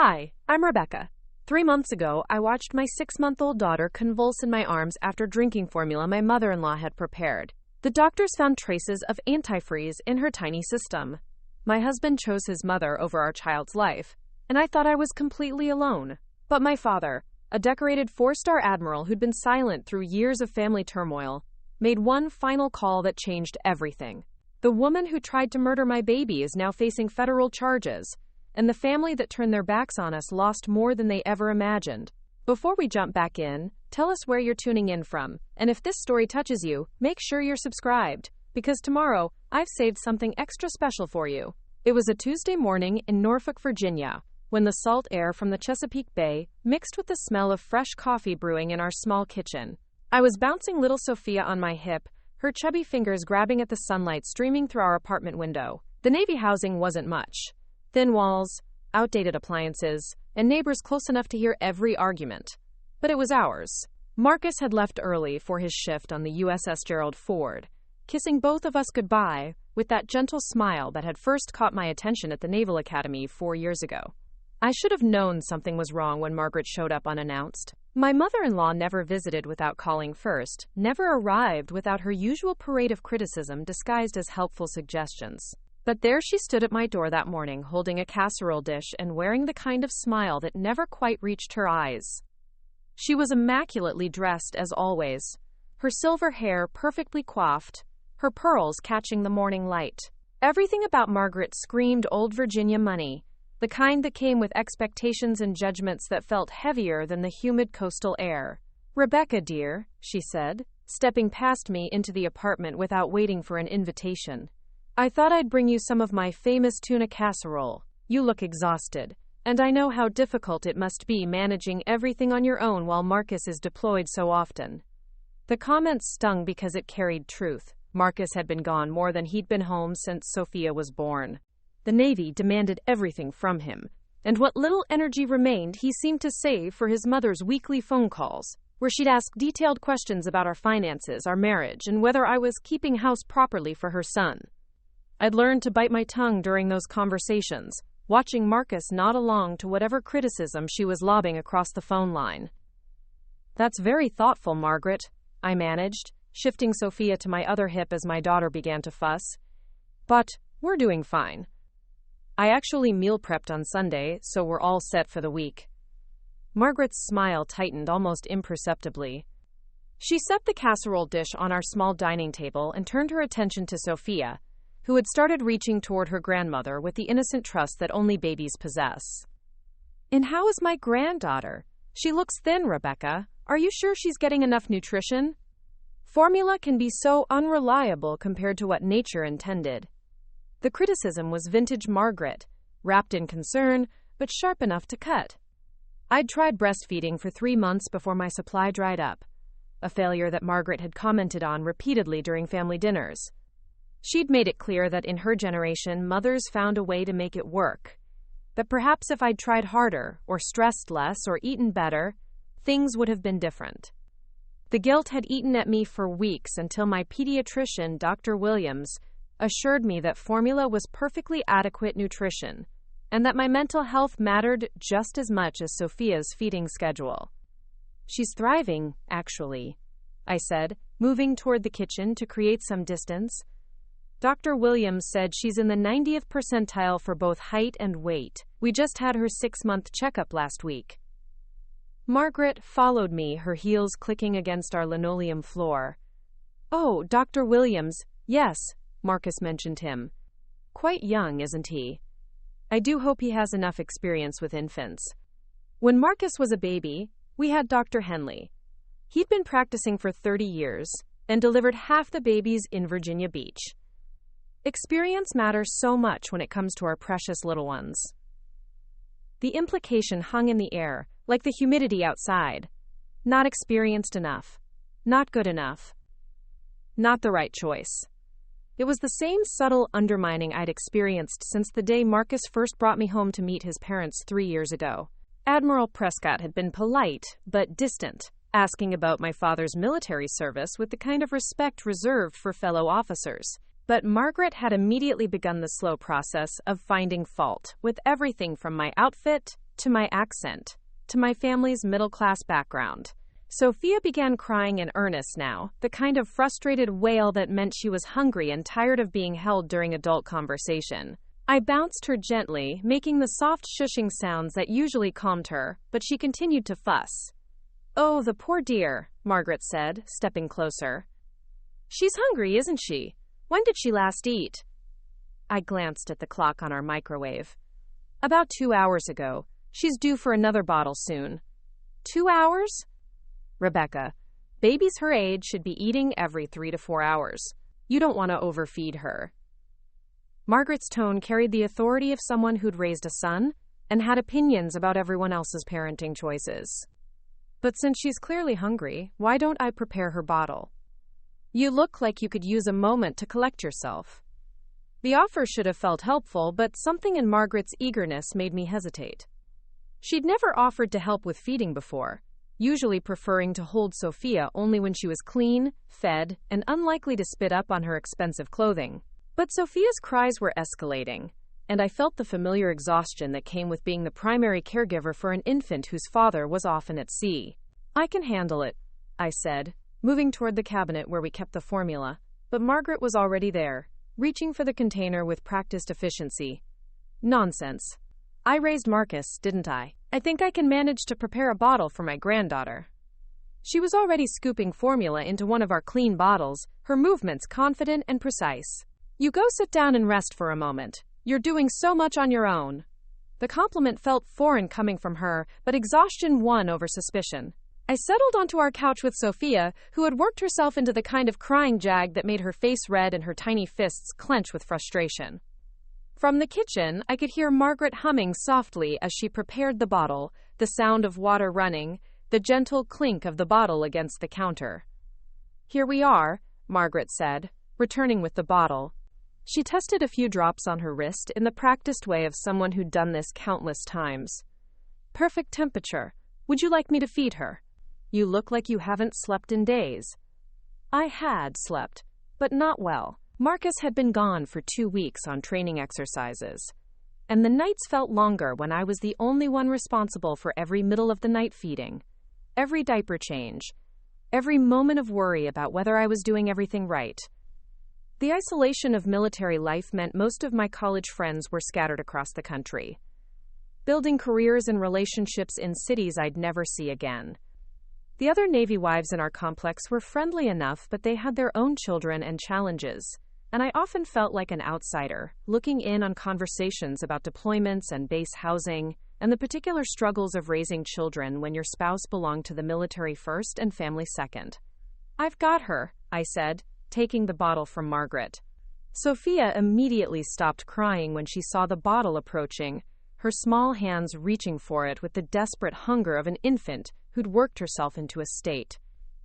Hi, I'm Rebecca. 3 months ago, I watched my 6-month-old daughter convulse in my arms after drinking formula my mother-in-law had prepared. The doctors found traces of antifreeze in her tiny system. My husband chose his mother over our child's life, and I thought I was completely alone. But my father, a decorated Four-Star Admiral who'd been silent through years of family turmoil, made one final call that changed everything. The woman who tried to murder my baby is now facing federal charges, and the family that turned their backs on us lost more than they ever imagined. Before we jump back in, tell us where you're tuning in from, and if this story touches you, make sure you're subscribed, because tomorrow, I've saved something extra special for you. It was a Tuesday morning in Norfolk, Virginia, when the salt air from the Chesapeake Bay mixed with the smell of fresh coffee brewing in our small kitchen. I was bouncing little Sophia on my hip, her chubby fingers grabbing at the sunlight streaming through our apartment window. The Navy housing wasn't much. Thin walls, outdated appliances, and neighbors close enough to hear every argument. But it was ours. Marcus had left early for his shift on the USS Gerald Ford, kissing both of us goodbye with that gentle smile that had first caught my attention at the Naval Academy 4 years ago. I should have known something was wrong when Margaret showed up unannounced. My mother-in-law never visited without calling first, never arrived without her usual parade of criticism disguised as helpful suggestions. But there she stood at my door that morning, holding a casserole dish and wearing the kind of smile that never quite reached her eyes. She was immaculately dressed as always, her silver hair perfectly coiffed, her pearls catching the morning light. Everything about Margaret screamed old Virginia money, the kind that came with expectations and judgments that felt heavier than the humid coastal air. "Rebecca, dear," she said, stepping past me into the apartment without waiting for an invitation. "I thought I'd bring you some of my famous tuna casserole. You look exhausted, and I know how difficult it must be managing everything on your own while Marcus is deployed so often." The comment stung because it carried truth. Marcus had been gone more than he'd been home since Sophia was born. The Navy demanded everything from him, and what little energy remained he seemed to save for his mother's weekly phone calls, where she'd ask detailed questions about our finances, our marriage, and whether I was keeping house properly for her son. I'd learned to bite my tongue during those conversations, watching Marcus nod along to whatever criticism she was lobbing across the phone line. "That's very thoughtful, Margaret," I managed, shifting Sophia to my other hip as my daughter began to fuss. "But we're doing fine. I actually meal prepped on Sunday, so we're all set for the week." Margaret's smile tightened almost imperceptibly. She set the casserole dish on our small dining table and turned her attention to Sophia, who had started reaching toward her grandmother with the innocent trust that only babies possess. "And how is my granddaughter? She looks thin, Rebecca. Are you sure she's getting enough nutrition? Formula can be so unreliable compared to what nature intended." The criticism was vintage Margaret, wrapped in concern, but sharp enough to cut. I'd tried breastfeeding for 3 months before my supply dried up, a failure that Margaret had commented on repeatedly during family dinners. She'd made it clear that in her generation, mothers found a way to make it work. That perhaps if I'd tried harder, or stressed less, or eaten better, things would have been different. The guilt had eaten at me for weeks until my pediatrician, Dr. Williams, assured me that formula was perfectly adequate nutrition, and that my mental health mattered just as much as Sophia's feeding schedule. "She's thriving, actually," I said, moving toward the kitchen to create some distance. Dr. Williams said she's in the 90th percentile for both height and weight. We just had her 6-month checkup last week. Margaret followed me, her heels clicking against our linoleum floor. "Oh, Dr. Williams, yes," Marcus mentioned him. "Quite young, isn't he? I do hope he has enough experience with infants." When Marcus was a baby, we had Dr. Henley. He'd been practicing for 30 years and delivered half the babies in Virginia Beach. Experience matters so much when it comes to our precious little ones. The implication hung in the air, like the humidity outside. Not experienced enough. Not good enough. Not the right choice. It was the same subtle undermining I'd experienced since the day Marcus first brought me home to meet his parents 3 years ago. Admiral Prescott had been polite, but distant, asking about my father's military service with the kind of respect reserved for fellow officers. But Margaret had immediately begun the slow process of finding fault with everything from my outfit to my accent, to my family's middle-class background. Sophia began crying in earnest now, the kind of frustrated wail that meant she was hungry and tired of being held during adult conversation. I bounced her gently, making the soft shushing sounds that usually calmed her, but she continued to fuss. "Oh, the poor dear," Margaret said, stepping closer. "She's hungry, isn't she? When did she last eat?" I glanced at the clock on our microwave. "About 2 hours ago. She's due for another bottle soon." 2 hours? Rebecca, babies her age should be eating every 3 to 4 hours. You don't want to overfeed her. Margaret's tone carried the authority of someone who'd raised a son and had opinions about everyone else's parenting choices. "But since she's clearly hungry, why don't I prepare her bottle? You look like you could use a moment to collect yourself." The offer should have felt helpful, but something in Margaret's eagerness made me hesitate. She'd never offered to help with feeding before, usually preferring to hold Sophia only when she was clean, fed, and unlikely to spit up on her expensive clothing. But Sophia's cries were escalating, and I felt the familiar exhaustion that came with being the primary caregiver for an infant whose father was often at sea. "I can handle it," I said, moving toward the cabinet where we kept the formula, but Margaret was already there, reaching for the container with practiced efficiency. "Nonsense. I raised Marcus, didn't I? I think I can manage to prepare a bottle for my granddaughter." She was already scooping formula into one of our clean bottles, her movements confident and precise. "You go sit down and rest for a moment. You're doing so much on your own." The compliment felt foreign coming from her, but exhaustion won over suspicion. I settled onto our couch with Sophia, who had worked herself into the kind of crying jag that made her face red and her tiny fists clench with frustration. From the kitchen, I could hear Margaret humming softly as she prepared the bottle, the sound of water running, the gentle clink of the bottle against the counter. "Here we are," Margaret said, returning with the bottle. She tested a few drops on her wrist in the practiced way of someone who'd done this countless times. "Perfect temperature. Would you like me to feed her? You look like you haven't slept in days." I had slept, but not well. Marcus had been gone for 2 weeks on training exercises, and the nights felt longer when I was the only one responsible for every middle-of-the-night feeding, every diaper change, every moment of worry about whether I was doing everything right. The isolation of military life meant most of my college friends were scattered across the country, building careers and relationships in cities I'd never see again. The other Navy wives in our complex were friendly enough, but they had their own children and challenges, and I often felt like an outsider, looking in on conversations about deployments and base housing, and the particular struggles of raising children when your spouse belonged to the military first and family second. "I've got her," I said, taking the bottle from Margaret. Sophia immediately stopped crying when she saw the bottle approaching, her small hands reaching for it with the desperate hunger of an infant who'd worked herself into a state.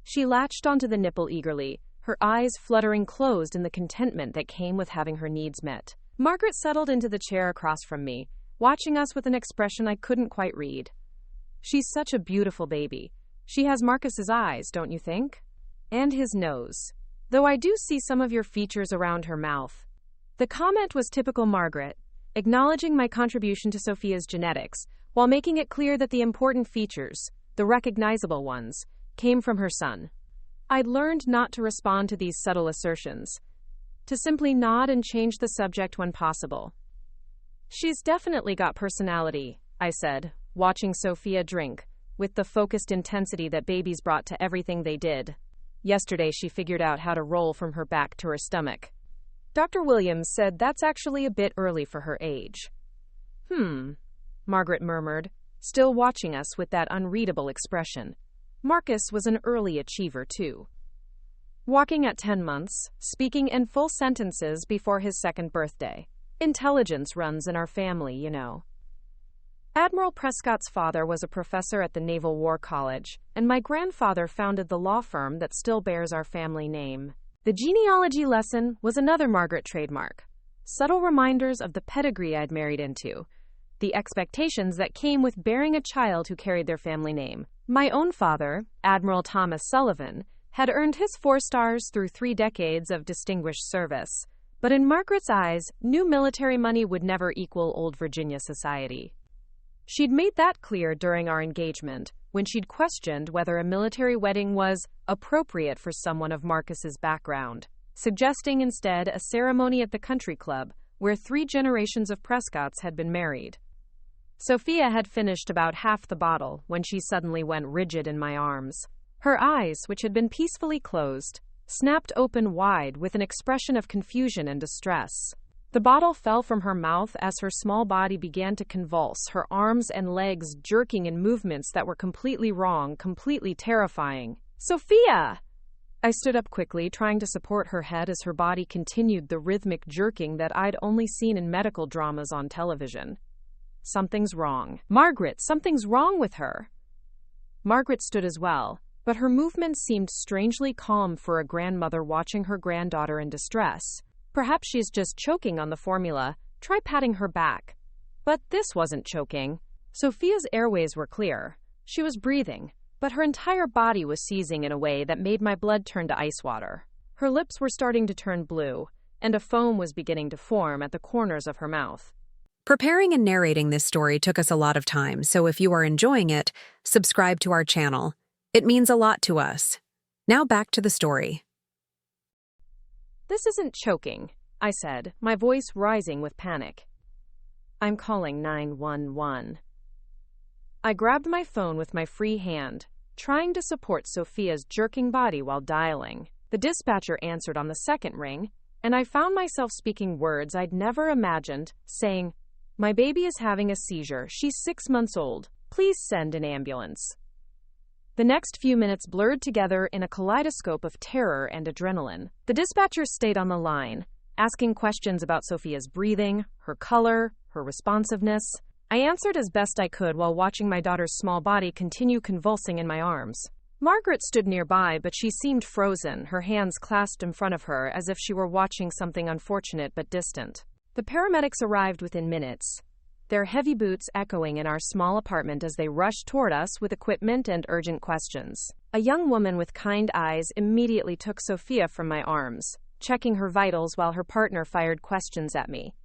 She latched onto the nipple eagerly, her eyes fluttering closed in the contentment that came with having her needs met. Margaret settled into the chair across from me, watching us with an expression I couldn't quite read. "She's such a beautiful baby. She has Marcus's eyes, don't you think? And his nose. Though I do see some of your features around her mouth." The comment was typical Margaret, acknowledging my contribution to Sophia's genetics, while making it clear that the important features, the recognizable ones, came from her son. I'd learned not to respond to these subtle assertions, to simply nod and change the subject when possible. "She's definitely got personality," I said, watching Sophia drink, with the focused intensity that babies brought to everything they did. Yesterday she figured out how to roll from her back to her stomach. Dr. Williams said that's actually a bit early for her age. Margaret murmured, still watching us with that unreadable expression. Marcus was an early achiever, too. Walking at 10 months, speaking in full sentences before his 2nd birthday. Intelligence runs in our family, you know. Admiral Prescott's father was a professor at the Naval War College, and my grandfather founded the law firm that still bears our family name. The genealogy lesson was another Margaret trademark. Subtle reminders of the pedigree I'd married into, the expectations that came with bearing a child who carried their family name. My own father, Admiral Thomas Sullivan, had earned his 4 stars through 3 decades of distinguished service, but in Margaret's eyes, new military money would never equal old Virginia society. She'd made that clear during our engagement, when she'd questioned whether a military wedding was appropriate for someone of Marcus's background, suggesting instead a ceremony at the country club where 3 generations of Prescotts had been married. Sophia had finished about half the bottle when she suddenly went rigid in my arms. Her eyes, which had been peacefully closed, snapped open wide with an expression of confusion and distress. The bottle fell from her mouth as her small body began to convulse, her arms and legs jerking in movements that were completely wrong, completely terrifying. "Sophia!" I stood up quickly, trying to support her head as her body continued the rhythmic jerking that I'd only seen in medical dramas on television. "Something's wrong. Margaret, something's wrong with her." Margaret stood as well, but her movements seemed strangely calm for a grandmother watching her granddaughter in distress. "Perhaps she's just choking on the formula. Try patting her back." But this wasn't choking. Sophia's airways were clear. She was breathing, but her entire body was seizing in a way that made my blood turn to ice water. Her lips were starting to turn blue, and a foam was beginning to form at the corners of her mouth. Preparing and narrating this story took us a lot of time, so if you are enjoying it, subscribe to our channel. It means a lot to us. Now back to the story. "This isn't choking," I said, my voice rising with panic. "I'm calling 911. I grabbed my phone with my free hand, trying to support Sophia's jerking body while dialing. The dispatcher answered on the second ring, and I found myself speaking words I'd never imagined, saying, "My baby is having a seizure. She's 6 months old. Please send an ambulance." The next few minutes blurred together in a kaleidoscope of terror and adrenaline. The dispatcher stayed on the line, asking questions about Sophia's breathing, her color, her responsiveness. I answered as best I could while watching my daughter's small body continue convulsing in my arms. Margaret stood nearby, but she seemed frozen, her hands clasped in front of her as if she were watching something unfortunate but distant. The paramedics arrived within minutes, their heavy boots echoing in our small apartment as they rushed toward us with equipment and urgent questions. A young woman with kind eyes immediately took Sophia from my arms, checking her vitals while her partner fired questions at me.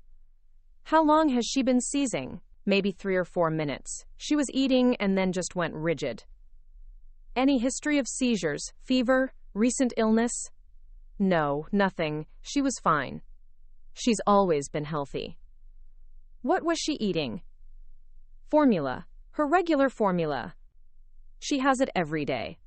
"How long has she been seizing?" "Maybe 3 or 4 minutes. She was eating and then just went rigid." "Any history of seizures, fever, recent illness?" "No, nothing. She was fine. She's always been healthy." "What was she eating?" "Formula. Her regular formula. She has it every day."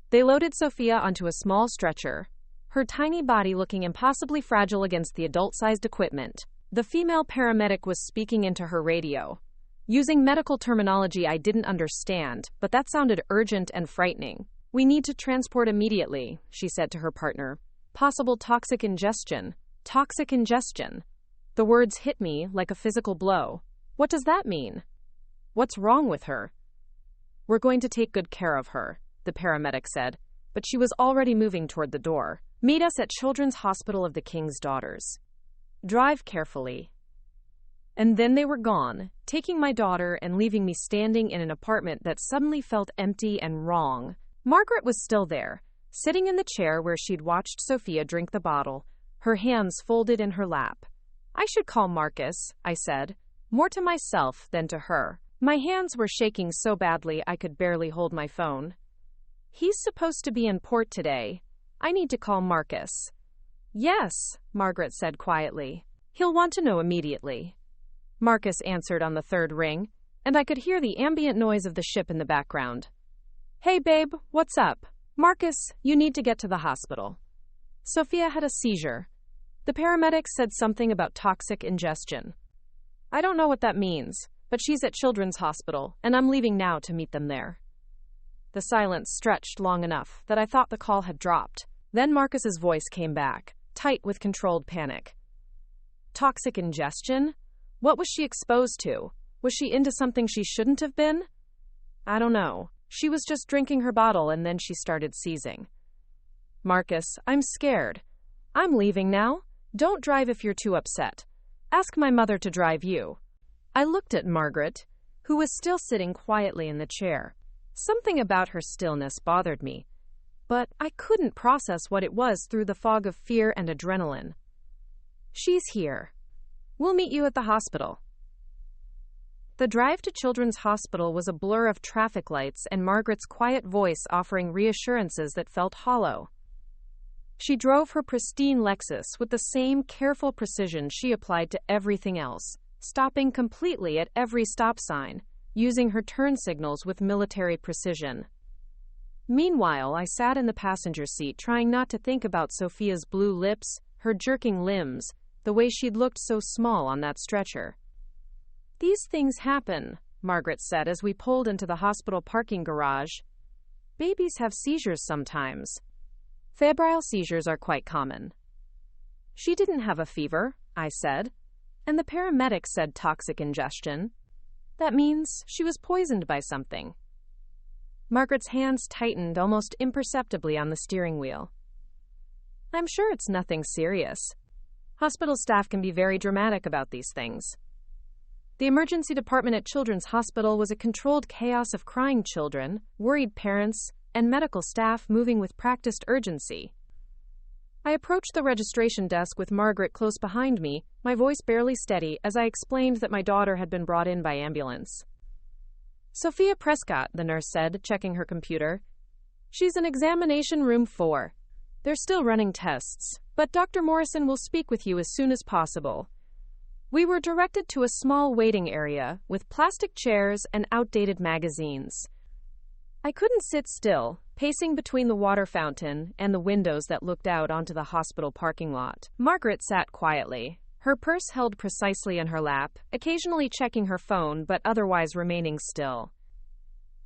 They loaded Sophia onto a small stretcher, her tiny body looking impossibly fragile against the adult-sized equipment. The female paramedic was speaking into her radio, using medical terminology I didn't understand, but that sounded urgent and frightening. "We need to transport immediately," she said to her partner. "Possible toxic ingestion." Toxic ingestion. The words hit me like a physical blow. What does that mean? What's wrong with her? "We're going to take good care of her," the paramedic said, but she was already moving toward the door. "Meet us at Children's Hospital of the King's Daughters. Drive carefully." And then they were gone, taking my daughter and leaving me standing in an apartment that suddenly felt empty and wrong. Margaret was still there, sitting in the chair where she'd watched Sophia drink the bottle, her hands folded in her lap. "I should call Marcus," I said, more to myself than to her. My hands were shaking so badly I could barely hold my phone. "He's supposed to be in port today. I need to call Marcus." "Yes," Margaret said quietly. "He'll want to know immediately." Marcus answered on the third ring, and I could hear the ambient noise of the ship in the background. "Hey babe, what's up?" "Marcus, you need to get to the hospital. Sophia had a seizure. The paramedics said something about toxic ingestion. I don't know what that means, but she's at Children's Hospital, and I'm leaving now to meet them there." The silence stretched long enough that I thought the call had dropped. Then Marcus's voice came back, tight with controlled panic. "Toxic ingestion? What was she exposed to? Was she into something she shouldn't have been?" "I don't know. She was just drinking her bottle and then she started seizing." "Marcus, I'm scared. I'm leaving now. Don't drive if you're too upset. Ask my mother to drive you." I looked at Margaret, who was still sitting quietly in the chair. Something about her stillness bothered me, but I couldn't process what it was through the fog of fear and adrenaline. "She's here. We'll meet you at the hospital." The drive to Children's Hospital was a blur of traffic lights and Margaret's quiet voice offering reassurances that felt hollow. She drove her pristine Lexus with the same careful precision she applied to everything else, stopping completely at every stop sign, using her turn signals with military precision. Meanwhile, I sat in the passenger seat trying not to think about Sophia's blue lips, her jerking limbs, the way she'd looked so small on that stretcher. "These things happen," Margaret said as we pulled into the hospital parking garage. "Babies have seizures sometimes. Febrile seizures are quite common." "She didn't have a fever," I said, "and the paramedic said toxic ingestion. That means she was poisoned by something." Margaret's hands tightened almost imperceptibly on the steering wheel. "I'm sure it's nothing serious. Hospital staff can be very dramatic about these things." The emergency department at Children's Hospital was a controlled chaos of crying children, worried parents, and medical staff moving with practiced urgency. I approached the registration desk with Margaret close behind me, my voice barely steady as I explained that my daughter had been brought in by ambulance. "Sophia Prescott," the nurse said, checking her computer. "She's in examination room 4. They're still running tests, but Dr. Morrison will speak with you as soon as possible." We were directed to a small waiting area with plastic chairs and outdated magazines. I couldn't sit still, pacing between the water fountain and the windows that looked out onto the hospital parking lot. Margaret sat quietly, her purse held precisely in her lap, occasionally checking her phone but otherwise remaining still.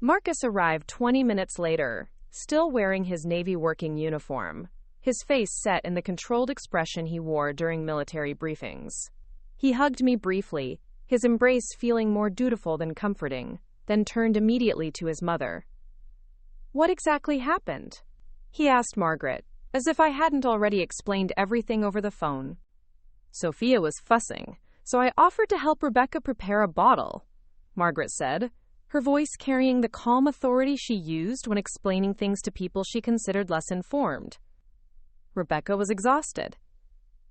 Marcus arrived 20 minutes later, still wearing his Navy working uniform, his face set in the controlled expression he wore during military briefings. He hugged me briefly, his embrace feeling more dutiful than comforting, then turned immediately to his mother. "What exactly happened?" he asked Margaret, as if I hadn't already explained everything over the phone. "Sophia was fussing, so I offered to help Rebecca prepare a bottle," Margaret said, her voice carrying the calm authority she used when explaining things to people she considered less informed. "Rebecca was exhausted.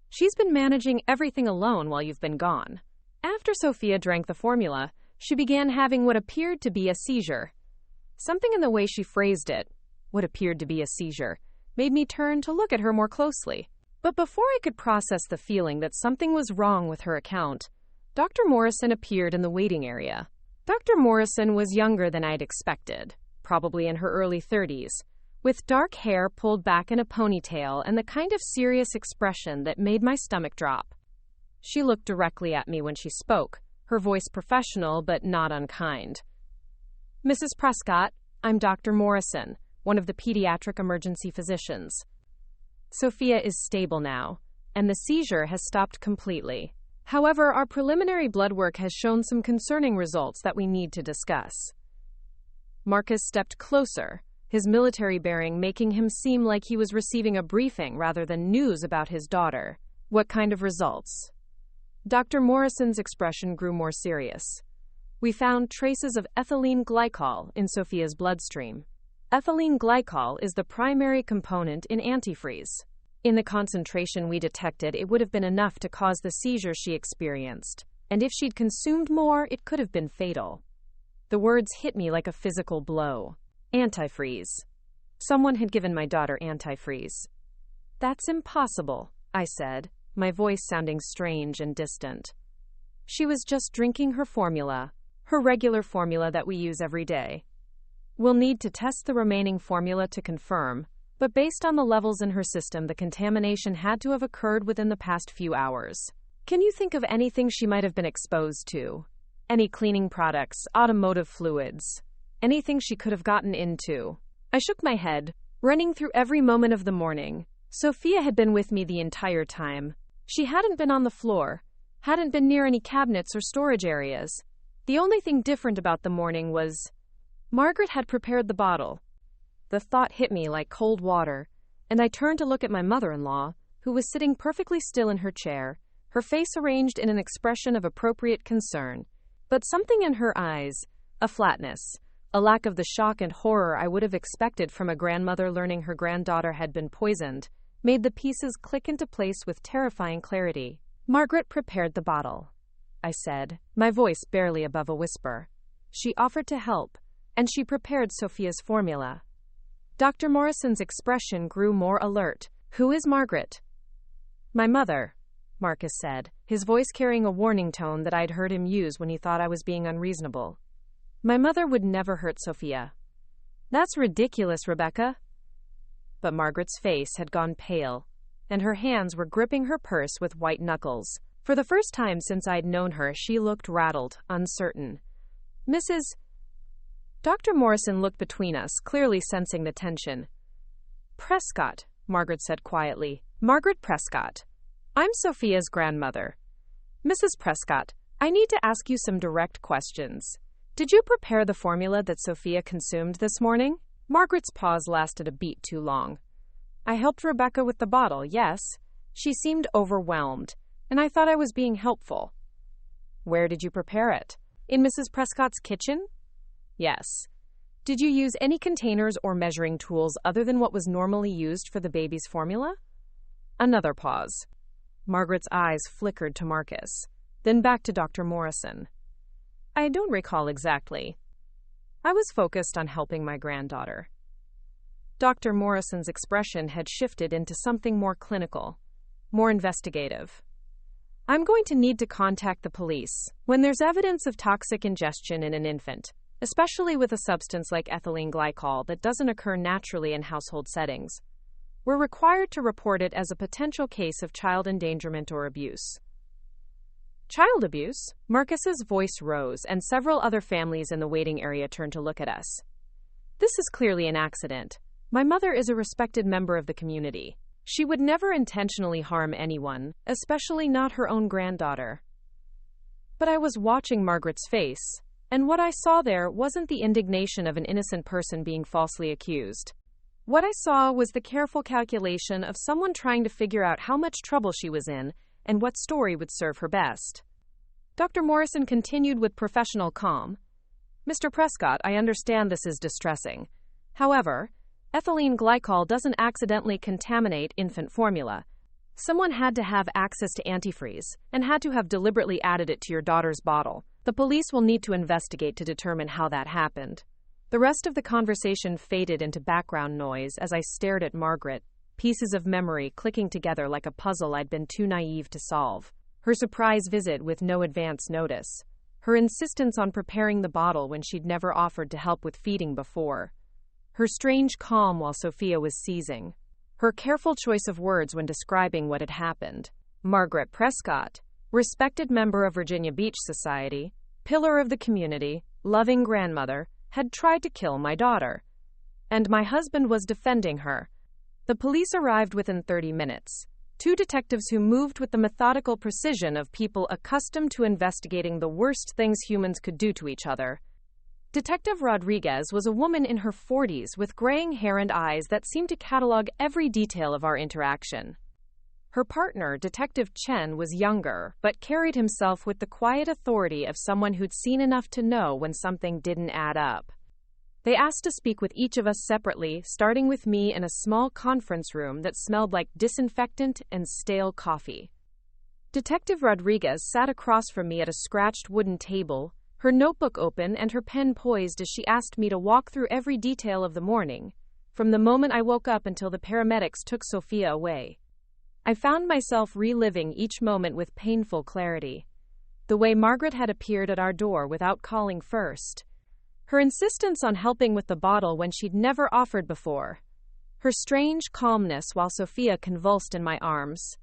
She's been managing everything alone while you've been gone. After Sophia drank the formula, she began having what appeared to be a seizure. Something in the way she phrased it, what appeared to be a seizure, made me turn to look at her more closely. But before I could process the feeling that something was wrong with her account, Dr. Morrison appeared in the waiting area. Dr. Morrison was younger than I'd expected, probably in her early 30s, with dark hair pulled back in a ponytail and the kind of serious expression that made my stomach drop. She looked directly at me when she spoke, her voice professional but not unkind. "Mrs. Prescott, I'm Dr. Morrison, one of the pediatric emergency physicians. Sophia is stable now, and the seizure has stopped completely. However, our preliminary blood work has shown some concerning results that we need to discuss." Marcus stepped closer, his military bearing making him seem like he was receiving a briefing rather than news about his daughter. "What kind of results?" Dr. Morrison's expression grew more serious. "We found traces of ethylene glycol in Sophia's bloodstream. Ethylene glycol is the primary component in antifreeze. In the concentration we detected, it would have been enough to cause the seizure she experienced, and if she'd consumed more, it could have been fatal." The words hit me like a physical blow. Antifreeze. Someone had given my daughter antifreeze. "That's impossible," I said, my voice sounding strange and distant. "She was just drinking her formula, her regular formula that we use every day. We'll need to test the remaining formula to confirm, but based on the levels in her system, the contamination had to have occurred within the past few hours. Can you think of anything she might have been exposed to? Any cleaning products, automotive fluids, anything she could have gotten into?" I shook my head, running through every moment of the morning. Sophia had been with me the entire time. She hadn't been on the floor, hadn't been near any cabinets or storage areas. The only thing different about the morning was Margaret had prepared the bottle. The thought hit me like cold water, and I turned to look at my mother-in-law, who was sitting perfectly still in her chair, her face arranged in an expression of appropriate concern. But something in her eyes, a flatness, a lack of the shock and horror I would have expected from a grandmother learning her granddaughter had been poisoned, made the pieces click into place with terrifying clarity. "Margaret prepared the bottle," I said, my voice barely above a whisper. She offered to help, and she prepared Sophia's formula. Dr. Morrison's expression grew more alert. Who is Margaret? My mother, Marcus said, his voice carrying a warning tone that I'd heard him use when he thought I was being unreasonable. My mother would never hurt Sophia. That's ridiculous, Rebecca. But Margaret's face had gone pale, and her hands were gripping her purse with white knuckles. For the first time since I'd known her, she looked rattled, uncertain. Dr. Morrison looked between us, clearly sensing the tension. Prescott, Margaret said quietly. Margaret Prescott. I'm Sophia's grandmother. Mrs. Prescott, I need to ask you some direct questions. Did you prepare the formula that Sophia consumed this morning? Margaret's pause lasted a beat too long. I helped Rebecca with the bottle, yes. She seemed overwhelmed, and I thought I was being helpful. Where did you prepare it? In Mrs. Prescott's kitchen? Yes. Did you use any containers or measuring tools other than what was normally used for the baby's formula? Another pause. Margaret's eyes flickered to Marcus, then back to Dr. Morrison. I don't recall exactly. I was focused on helping my granddaughter. Dr. Morrison's expression had shifted into something more clinical, more investigative. I'm going to need to contact the police when there's evidence of toxic ingestion in an infant, especially with a substance like ethylene glycol that doesn't occur naturally in household settings. We're required to report it as a potential case of child endangerment or abuse. Child abuse? Marcus's voice rose, and several other families in the waiting area turned to look at us. This is clearly an accident. My mother is a respected member of the community. She would never intentionally harm anyone, especially not her own granddaughter. But I was watching Margaret's face, and what I saw there wasn't the indignation of an innocent person being falsely accused. What I saw was the careful calculation of someone trying to figure out how much trouble she was in and what story would serve her best. Dr. Morrison continued with professional calm. Mr. Prescott, I understand this is distressing. However, ethylene glycol doesn't accidentally contaminate infant formula. Someone had to have access to antifreeze and had to have deliberately added it to your daughter's bottle. The police will need to investigate to determine how that happened. The rest of the conversation faded into background noise as I stared at Margaret, pieces of memory clicking together like a puzzle I'd been too naive to solve. Her surprise visit with no advance notice. Her insistence on preparing the bottle when she'd never offered to help with feeding before. Her strange calm while Sophia was seizing. Her careful choice of words when describing what had happened. Margaret Prescott, respected member of Virginia Beach Society, pillar of the community, loving grandmother, had tried to kill my daughter. And my husband was defending her. The police arrived within 30 minutes. 2 detectives who moved with the methodical precision of people accustomed to investigating the worst things humans could do to each other. Detective Rodriguez was a woman in her 40s with graying hair and eyes that seemed to catalog every detail of our interaction. Her partner, Detective Chen, was younger, but carried himself with the quiet authority of someone who'd seen enough to know when something didn't add up. They asked to speak with each of us separately, starting with me in a small conference room that smelled like disinfectant and stale coffee. Detective Rodriguez sat across from me at a scratched wooden table, her notebook open and her pen poised as she asked me to walk through every detail of the morning, from the moment I woke up until the paramedics took Sophia away. I found myself reliving each moment with painful clarity. The way Margaret had appeared at our door without calling first. Her insistence on helping with the bottle when she'd never offered before. Her strange calmness while Sophia convulsed in my arms.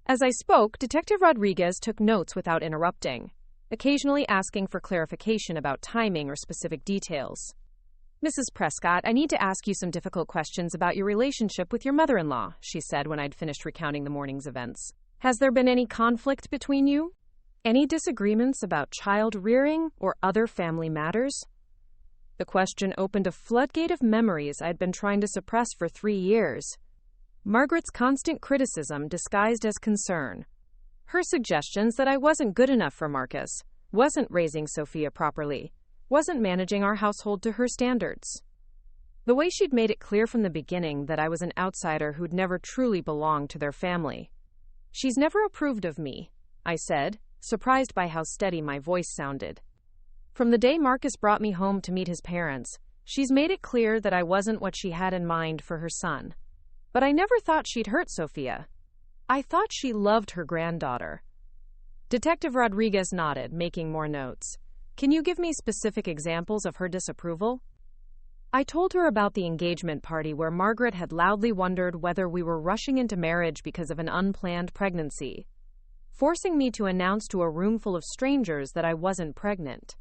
As I spoke, Detective Rodriguez took notes without interrupting, occasionally asking for clarification about timing or specific details. Mrs. Prescott, I need to ask you some difficult questions about your relationship with your mother-in-law, she said when I'd finished recounting the morning's events. Has there been any conflict between you? Any disagreements about child rearing or other family matters? The question opened a floodgate of memories I'd been trying to suppress for 3 years. Margaret's constant criticism disguised as concern. Her suggestions that I wasn't good enough for Marcus, wasn't raising Sophia properly, wasn't managing our household to her standards. The way she'd made it clear from the beginning that I was an outsider who'd never truly belonged to their family. She's never approved of me, I said, surprised by how steady my voice sounded. From the day Marcus brought me home to meet his parents, she's made it clear that I wasn't what she had in mind for her son. But I never thought she'd hurt Sophia. I thought she loved her granddaughter. Detective Rodriguez nodded, making more notes. Can you give me specific examples of her disapproval? I told her about the engagement party where Margaret had loudly wondered whether we were rushing into marriage because of an unplanned pregnancy, forcing me to announce to a room full of strangers that I wasn't pregnant.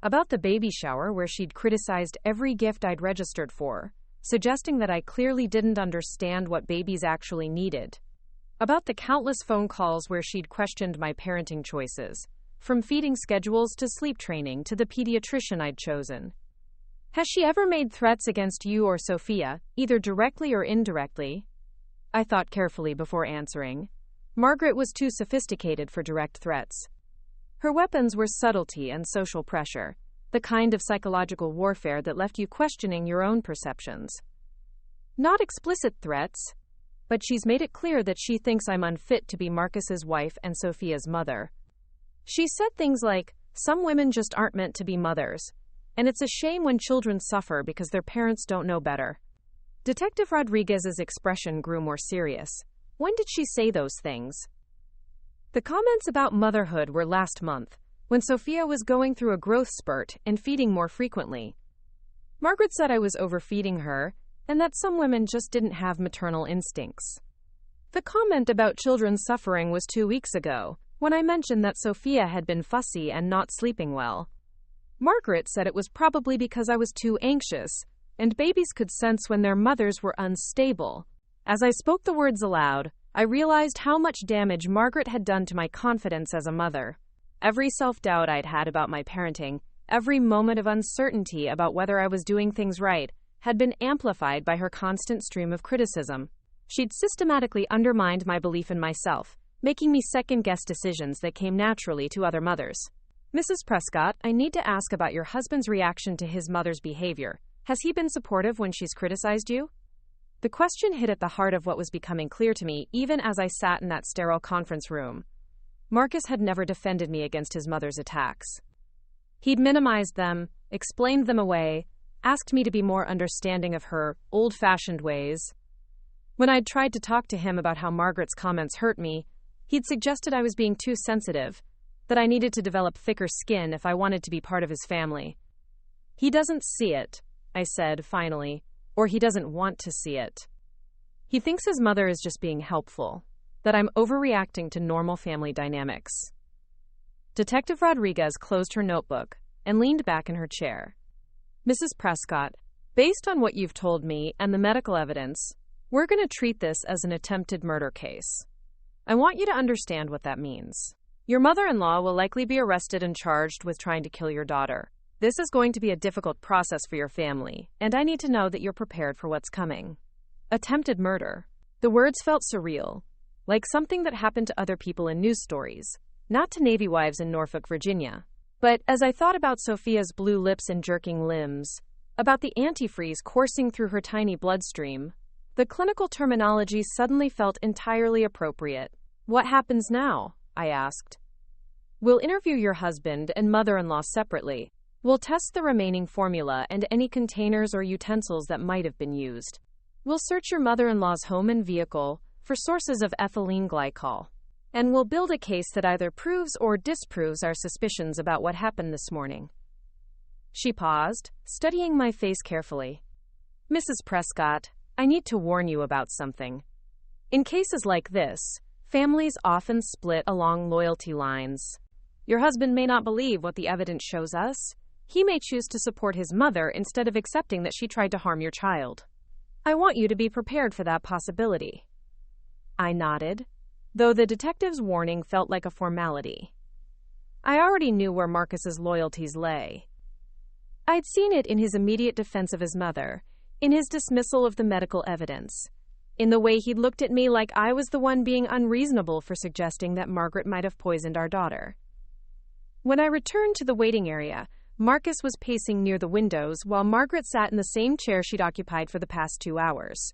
About the baby shower where she'd criticized every gift I'd registered for, suggesting that I clearly didn't understand what babies actually needed. About the countless phone calls where she'd questioned my parenting choices, from feeding schedules to sleep training to the pediatrician I'd chosen. Has she ever made threats against you or Sophia, either directly or indirectly? I thought carefully before answering. Margaret was too sophisticated for direct threats. Her weapons were subtlety and social pressure, the kind of psychological warfare that left you questioning your own perceptions. Not explicit threats, but she's made it clear that she thinks I'm unfit to be Marcus's wife and Sophia's mother. She said things like, some women just aren't meant to be mothers, and it's a shame when children suffer because their parents don't know better. Detective Rodriguez's expression grew more serious. When did she say those things? The comments about motherhood were last month, when Sophia was going through a growth spurt and feeding more frequently. Margaret said I was overfeeding her, and that some women just didn't have maternal instincts. The comment about children suffering was 2 weeks ago, when I mentioned that Sophia had been fussy and not sleeping well. Margaret said it was probably because I was too anxious, and babies could sense when their mothers were unstable. As I spoke the words aloud, I realized how much damage Margaret had done to my confidence as a mother. Every self-doubt I'd had about my parenting, every moment of uncertainty about whether I was doing things right, had been amplified by her constant stream of criticism. She'd systematically undermined my belief in myself, making me second-guess decisions that came naturally to other mothers. Mrs. Prescott, I need to ask about your husband's reaction to his mother's behavior. Has he been supportive when she's criticized you? The question hit at the heart of what was becoming clear to me even as I sat in that sterile conference room. Marcus had never defended me against his mother's attacks. He'd minimized them, explained them away, asked me to be more understanding of her old-fashioned ways. When I'd tried to talk to him about how Margaret's comments hurt me, he'd suggested I was being too sensitive, that I needed to develop thicker skin if I wanted to be part of his family. He doesn't see it, I said finally, or he doesn't want to see it. He thinks his mother is just being helpful, that I'm overreacting to normal family dynamics. Detective Rodriguez closed her notebook and leaned back in her chair. Mrs. Prescott, based on what you've told me and the medical evidence, we're going to treat this as an attempted murder case. I want you to understand what that means. Your mother-in-law will likely be arrested and charged with trying to kill your daughter. This is going to be a difficult process for your family, and I need to know that you're prepared for what's coming. Attempted murder. The words felt surreal, like something that happened to other people in news stories, not to Navy wives in Norfolk, Virginia. But as I thought about Sophia's blue lips and jerking limbs, about the antifreeze coursing through her tiny bloodstream, the clinical terminology suddenly felt entirely appropriate. What happens now? I asked. We'll interview your husband and mother-in-law separately. We'll test the remaining formula and any containers or utensils that might have been used. We'll search your mother-in-law's home and vehicle for sources of ethylene glycol. And we'll build a case that either proves or disproves our suspicions about what happened this morning. She paused, studying my face carefully. Mrs. Prescott, I need to warn you about something. In cases like this, families often split along loyalty lines. Your husband may not believe what the evidence shows us. He may choose to support his mother instead of accepting that she tried to harm your child. I want you to be prepared for that possibility. I nodded, though the detective's warning felt like a formality. I already knew where Marcus's loyalties lay. I'd seen it in his immediate defense of his mother, in his dismissal of the medical evidence, in the way he'd looked at me like I was the one being unreasonable for suggesting that Margaret might have poisoned our daughter. When I returned to the waiting area, Marcus was pacing near the windows while Margaret sat in the same chair she'd occupied for the past 2 hours.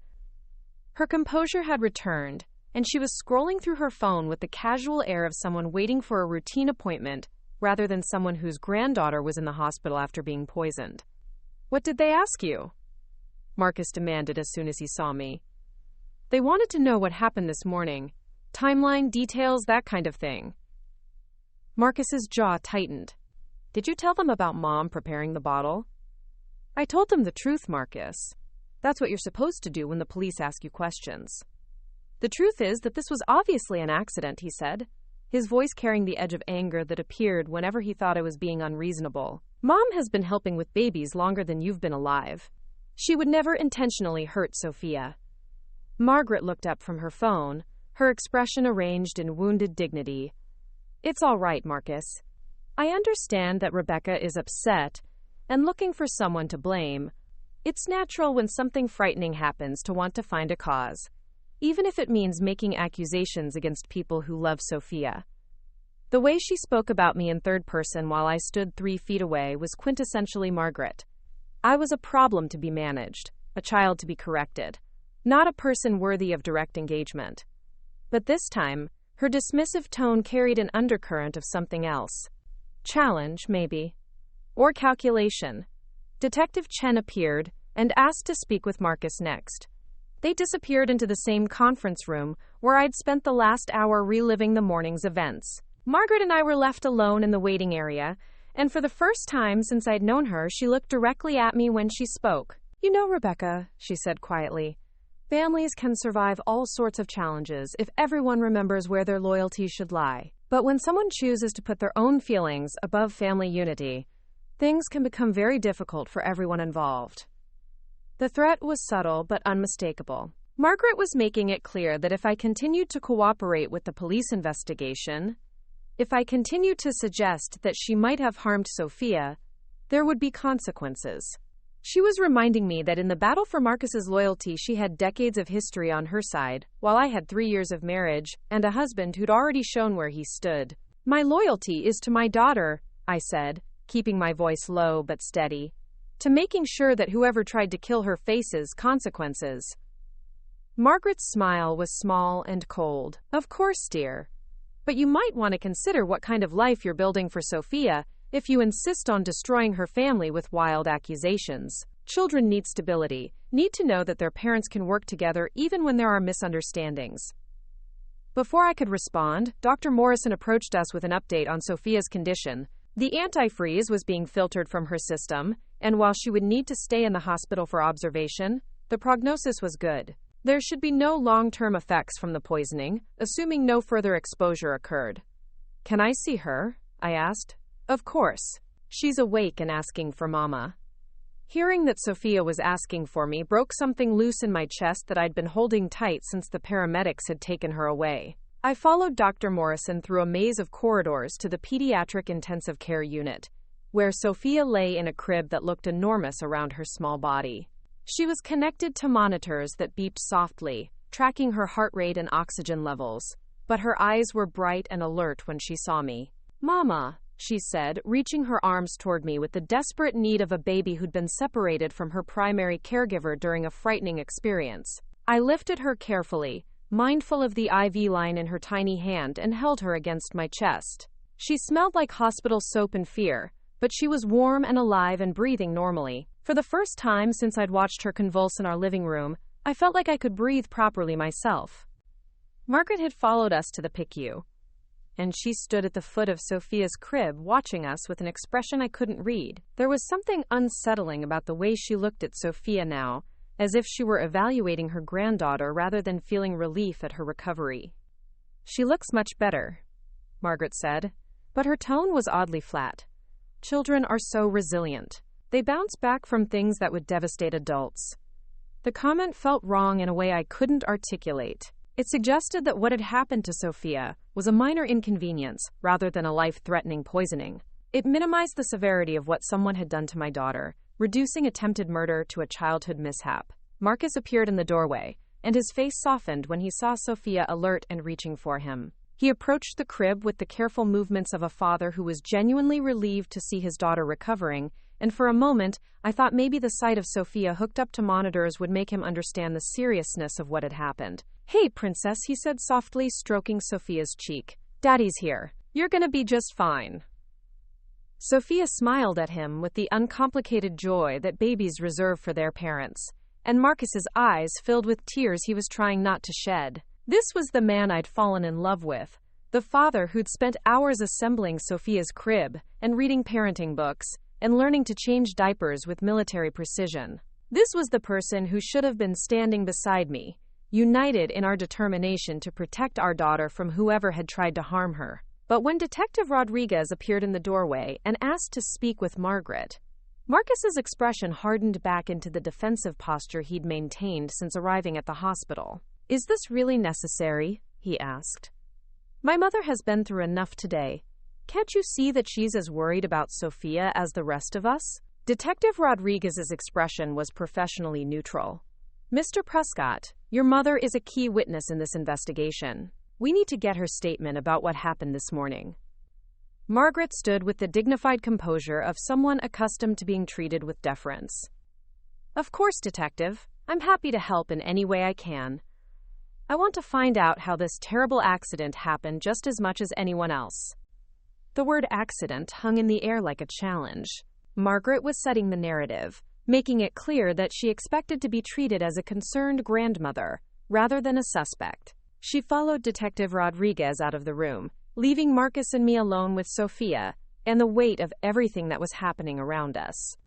Her composure had returned, and she was scrolling through her phone with the casual air of someone waiting for a routine appointment rather than someone whose granddaughter was in the hospital after being poisoned. "What did they ask you?" Marcus demanded as soon as he saw me. "They wanted to know what happened this morning. Timeline, details, that kind of thing." Marcus's jaw tightened. "Did you tell them about Mom preparing the bottle?" "I told them the truth, Marcus. That's what you're supposed to do when the police ask you questions." "The truth is that this was obviously an accident," he said, his voice carrying the edge of anger that appeared whenever he thought I was being unreasonable. "Mom has been helping with babies longer than you've been alive. She would never intentionally hurt Sophia." Margaret looked up from her phone, her expression arranged in wounded dignity. "It's all right, Marcus. I understand that Rebecca is upset and looking for someone to blame. It's natural when something frightening happens to want to find a cause, even if it means making accusations against people who love Sophia." The way she spoke about me in third person while I stood 3 feet away was quintessentially Margaret. I was a problem to be managed, a child to be corrected, not a person worthy of direct engagement. But this time, her dismissive tone carried an undercurrent of something else. Challenge, maybe. Or calculation. Detective Chen appeared and asked to speak with Marcus next. They disappeared into the same conference room where I'd spent the last hour reliving the morning's events. Margaret and I were left alone in the waiting area, and for the first time since I'd known her, she looked directly at me when she spoke. "You know, Rebecca," she said quietly, "families can survive all sorts of challenges if everyone remembers where their loyalty should lie. But when someone chooses to put their own feelings above family unity, things can become very difficult for everyone involved." The threat was subtle but unmistakable. Margaret was making it clear that if I continued to cooperate with the police investigation, if I continued to suggest that she might have harmed Sophia, there would be consequences. She was reminding me that in the battle for Marcus's loyalty, she had decades of history on her side, while I had 3 years of marriage and a husband who'd already shown where he stood. "My loyalty is to my daughter," I said, keeping my voice low but steady, "to making sure that whoever tried to kill her faces consequences." Margaret's smile was small and cold. "Of course, dear. But you might want to consider what kind of life you're building for Sophia if you insist on destroying her family with wild accusations. Children need stability, need to know that their parents can work together even when there are misunderstandings." Before I could respond, Dr. Morrison approached us with an update on Sophia's condition. The antifreeze was being filtered from her system, and while she would need to stay in the hospital for observation, the prognosis was good. There should be no long-term effects from the poisoning, assuming no further exposure occurred. "Can I see her?" I asked. "Of course. She's awake and asking for Mama." Hearing that Sophia was asking for me broke something loose in my chest that I'd been holding tight since the paramedics had taken her away. I followed Dr. Morrison through a maze of corridors to the pediatric intensive care unit, where Sophia lay in a crib that looked enormous around her small body. She was connected to monitors that beeped softly, tracking her heart rate and oxygen levels, but her eyes were bright and alert when she saw me. "Mama," she said, reaching her arms toward me with the desperate need of a baby who'd been separated from her primary caregiver during a frightening experience. I lifted her carefully, mindful of the IV line in her tiny hand, and held her against my chest. She smelled like hospital soap and fear, but she was warm and alive and breathing normally. For the first time since I'd watched her convulse in our living room, I felt like I could breathe properly myself. Margaret had followed us to the PICU, and she stood at the foot of Sophia's crib watching us with an expression I couldn't read. There was something unsettling about the way she looked at Sophia now, as if she were evaluating her granddaughter rather than feeling relief at her recovery. "She looks much better," Margaret said, but her tone was oddly flat. "Children are so resilient. They bounce back from things that would devastate adults." The comment felt wrong in a way I couldn't articulate. It suggested that what had happened to Sophia was a minor inconvenience rather than a life-threatening poisoning. It minimized the severity of what someone had done to my daughter, reducing attempted murder to a childhood mishap. Marcus appeared in the doorway, and his face softened when he saw Sophia alert and reaching for him. He approached the crib with the careful movements of a father who was genuinely relieved to see his daughter recovering and for a moment, I thought maybe the sight of Sophia hooked up to monitors would make him understand the seriousness of what had happened. "Hey, princess," he said softly, stroking Sophia's cheek. "Daddy's here. You're gonna be just fine." Sophia smiled at him with the uncomplicated joy that babies reserve for their parents, and Marcus's eyes filled with tears he was trying not to shed. This was the man I'd fallen in love with, the father who'd spent hours assembling Sophia's crib and reading parenting books and learning to change diapers with military precision. This was the person who should have been standing beside me, united in our determination to protect our daughter from whoever had tried to harm her. But when Detective Rodriguez appeared in the doorway and asked to speak with Margaret, Marcus's expression hardened back into the defensive posture he'd maintained since arriving at the hospital. "Is this really necessary?" he asked. "My mother has been through enough today. Can't you see that she's as worried about Sophia as the rest of us?" Detective Rodriguez's expression was professionally neutral. "Mr. Prescott, your mother is a key witness in this investigation. We need to get her statement about what happened this morning." Margaret stood with the dignified composure of someone accustomed to being treated with deference. "Of course, Detective. I'm happy to help in any way I can. I want to find out how this terrible accident happened just as much as anyone else." The word accident hung in the air like a challenge. Margaret was setting the narrative, making it clear that she expected to be treated as a concerned grandmother, rather than a suspect. She followed Detective Rodriguez out of the room, leaving Marcus and me alone with Sophia and the weight of everything that was happening around us.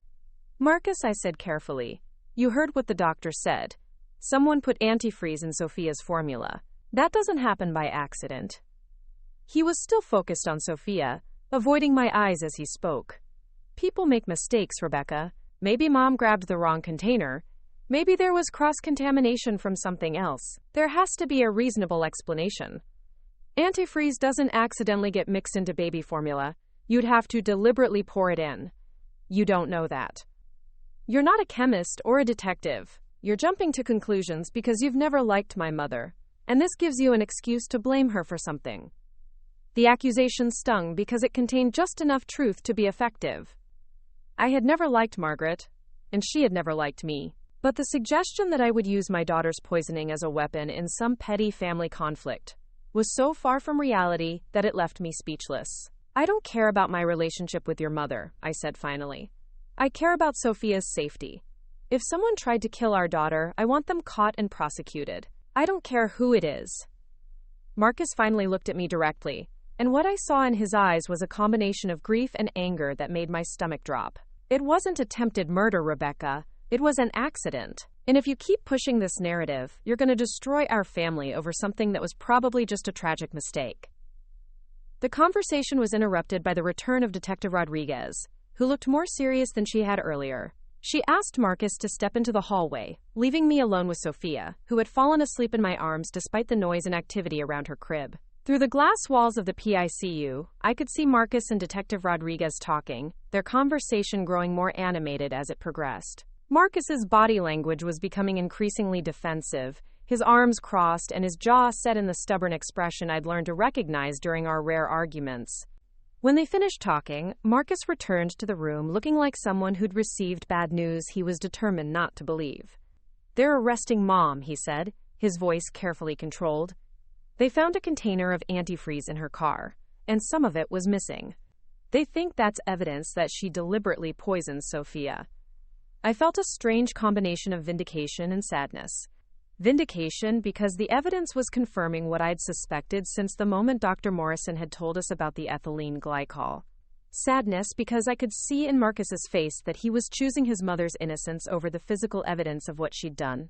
"Marcus," I said carefully, "you heard what the doctor said. Someone put antifreeze in Sophia's formula. That doesn't happen by accident." He was still focused on Sophia, avoiding my eyes as he spoke. "People make mistakes, Rebecca. Maybe Mom grabbed the wrong container. Maybe there was cross-contamination from something else. There has to be a reasonable explanation. Antifreeze doesn't accidentally get mixed into baby formula. You'd have to deliberately pour it in. You don't know that. You're not a chemist or a detective. You're jumping to conclusions because you've never liked my mother, and this gives you an excuse to blame her for something." The accusation stung because it contained just enough truth to be effective. I had never liked Margaret, and she had never liked me. But the suggestion that I would use my daughter's poisoning as a weapon in some petty family conflict was so far from reality that it left me speechless. "I don't care about my relationship with your mother," I said finally. "I care about Sophia's safety. If someone tried to kill our daughter, I want them caught and prosecuted. I don't care who it is." Marcus finally looked at me directly, and what I saw in his eyes was a combination of grief and anger that made my stomach drop. "It wasn't attempted murder, Rebecca. It was an accident. And if you keep pushing this narrative, you're going to destroy our family over something that was probably just a tragic mistake." The conversation was interrupted by the return of Detective Rodriguez, who looked more serious than she had earlier. She asked Marcus to step into the hallway, leaving me alone with Sophia, who had fallen asleep in my arms despite the noise and activity around her crib. Through the glass walls of the PICU, I could see Marcus and Detective Rodriguez talking, their conversation growing more animated as it progressed. Marcus's body language was becoming increasingly defensive, his arms crossed and his jaw set in the stubborn expression I'd learned to recognize during our rare arguments. When they finished talking, Marcus returned to the room looking like someone who'd received bad news he was determined not to believe. "They're arresting Mom," he said, his voice carefully controlled. "They found a container of antifreeze in her car, and some of it was missing. They think that's evidence that she deliberately poisoned Sophia." I felt a strange combination of vindication and sadness. Vindication because the evidence was confirming what I'd suspected since the moment Dr. Morrison had told us about the ethylene glycol. Sadness because I could see in Marcus's face that he was choosing his mother's innocence over the physical evidence of what she'd done.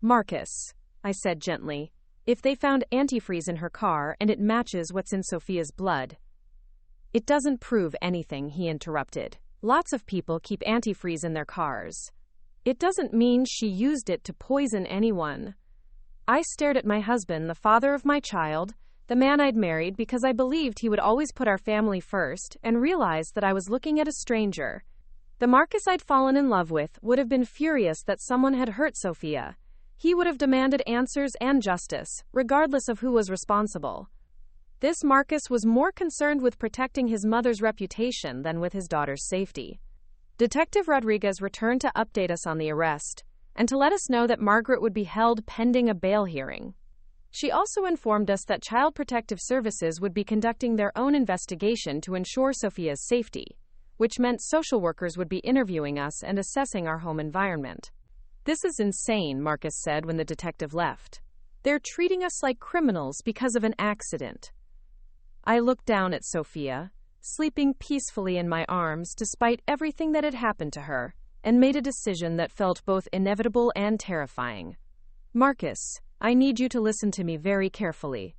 "Marcus," I said gently, "if they found antifreeze in her car and it matches what's in Sophia's blood—" "It doesn't prove anything," he interrupted. "Lots of people keep antifreeze in their cars. It doesn't mean she used it to poison anyone." I stared at my husband, the father of my child, the man I'd married because I believed he would always put our family first, and realized that I was looking at a stranger. The Marcus I'd fallen in love with would have been furious that someone had hurt Sophia. He would have demanded answers and justice, regardless of who was responsible. This Marcus was more concerned with protecting his mother's reputation than with his daughter's safety. Detective Rodriguez returned to update us on the arrest and to let us know that Margaret would be held pending a bail hearing. She also informed us that Child Protective Services would be conducting their own investigation to ensure Sophia's safety, which meant social workers would be interviewing us and assessing our home environment. "This is insane," Marcus said when the detective left. "They're treating us like criminals because of an accident." I looked down at Sophia, sleeping peacefully in my arms despite everything that had happened to her, and made a decision that felt both inevitable and terrifying. "Marcus, I need you to listen to me very carefully.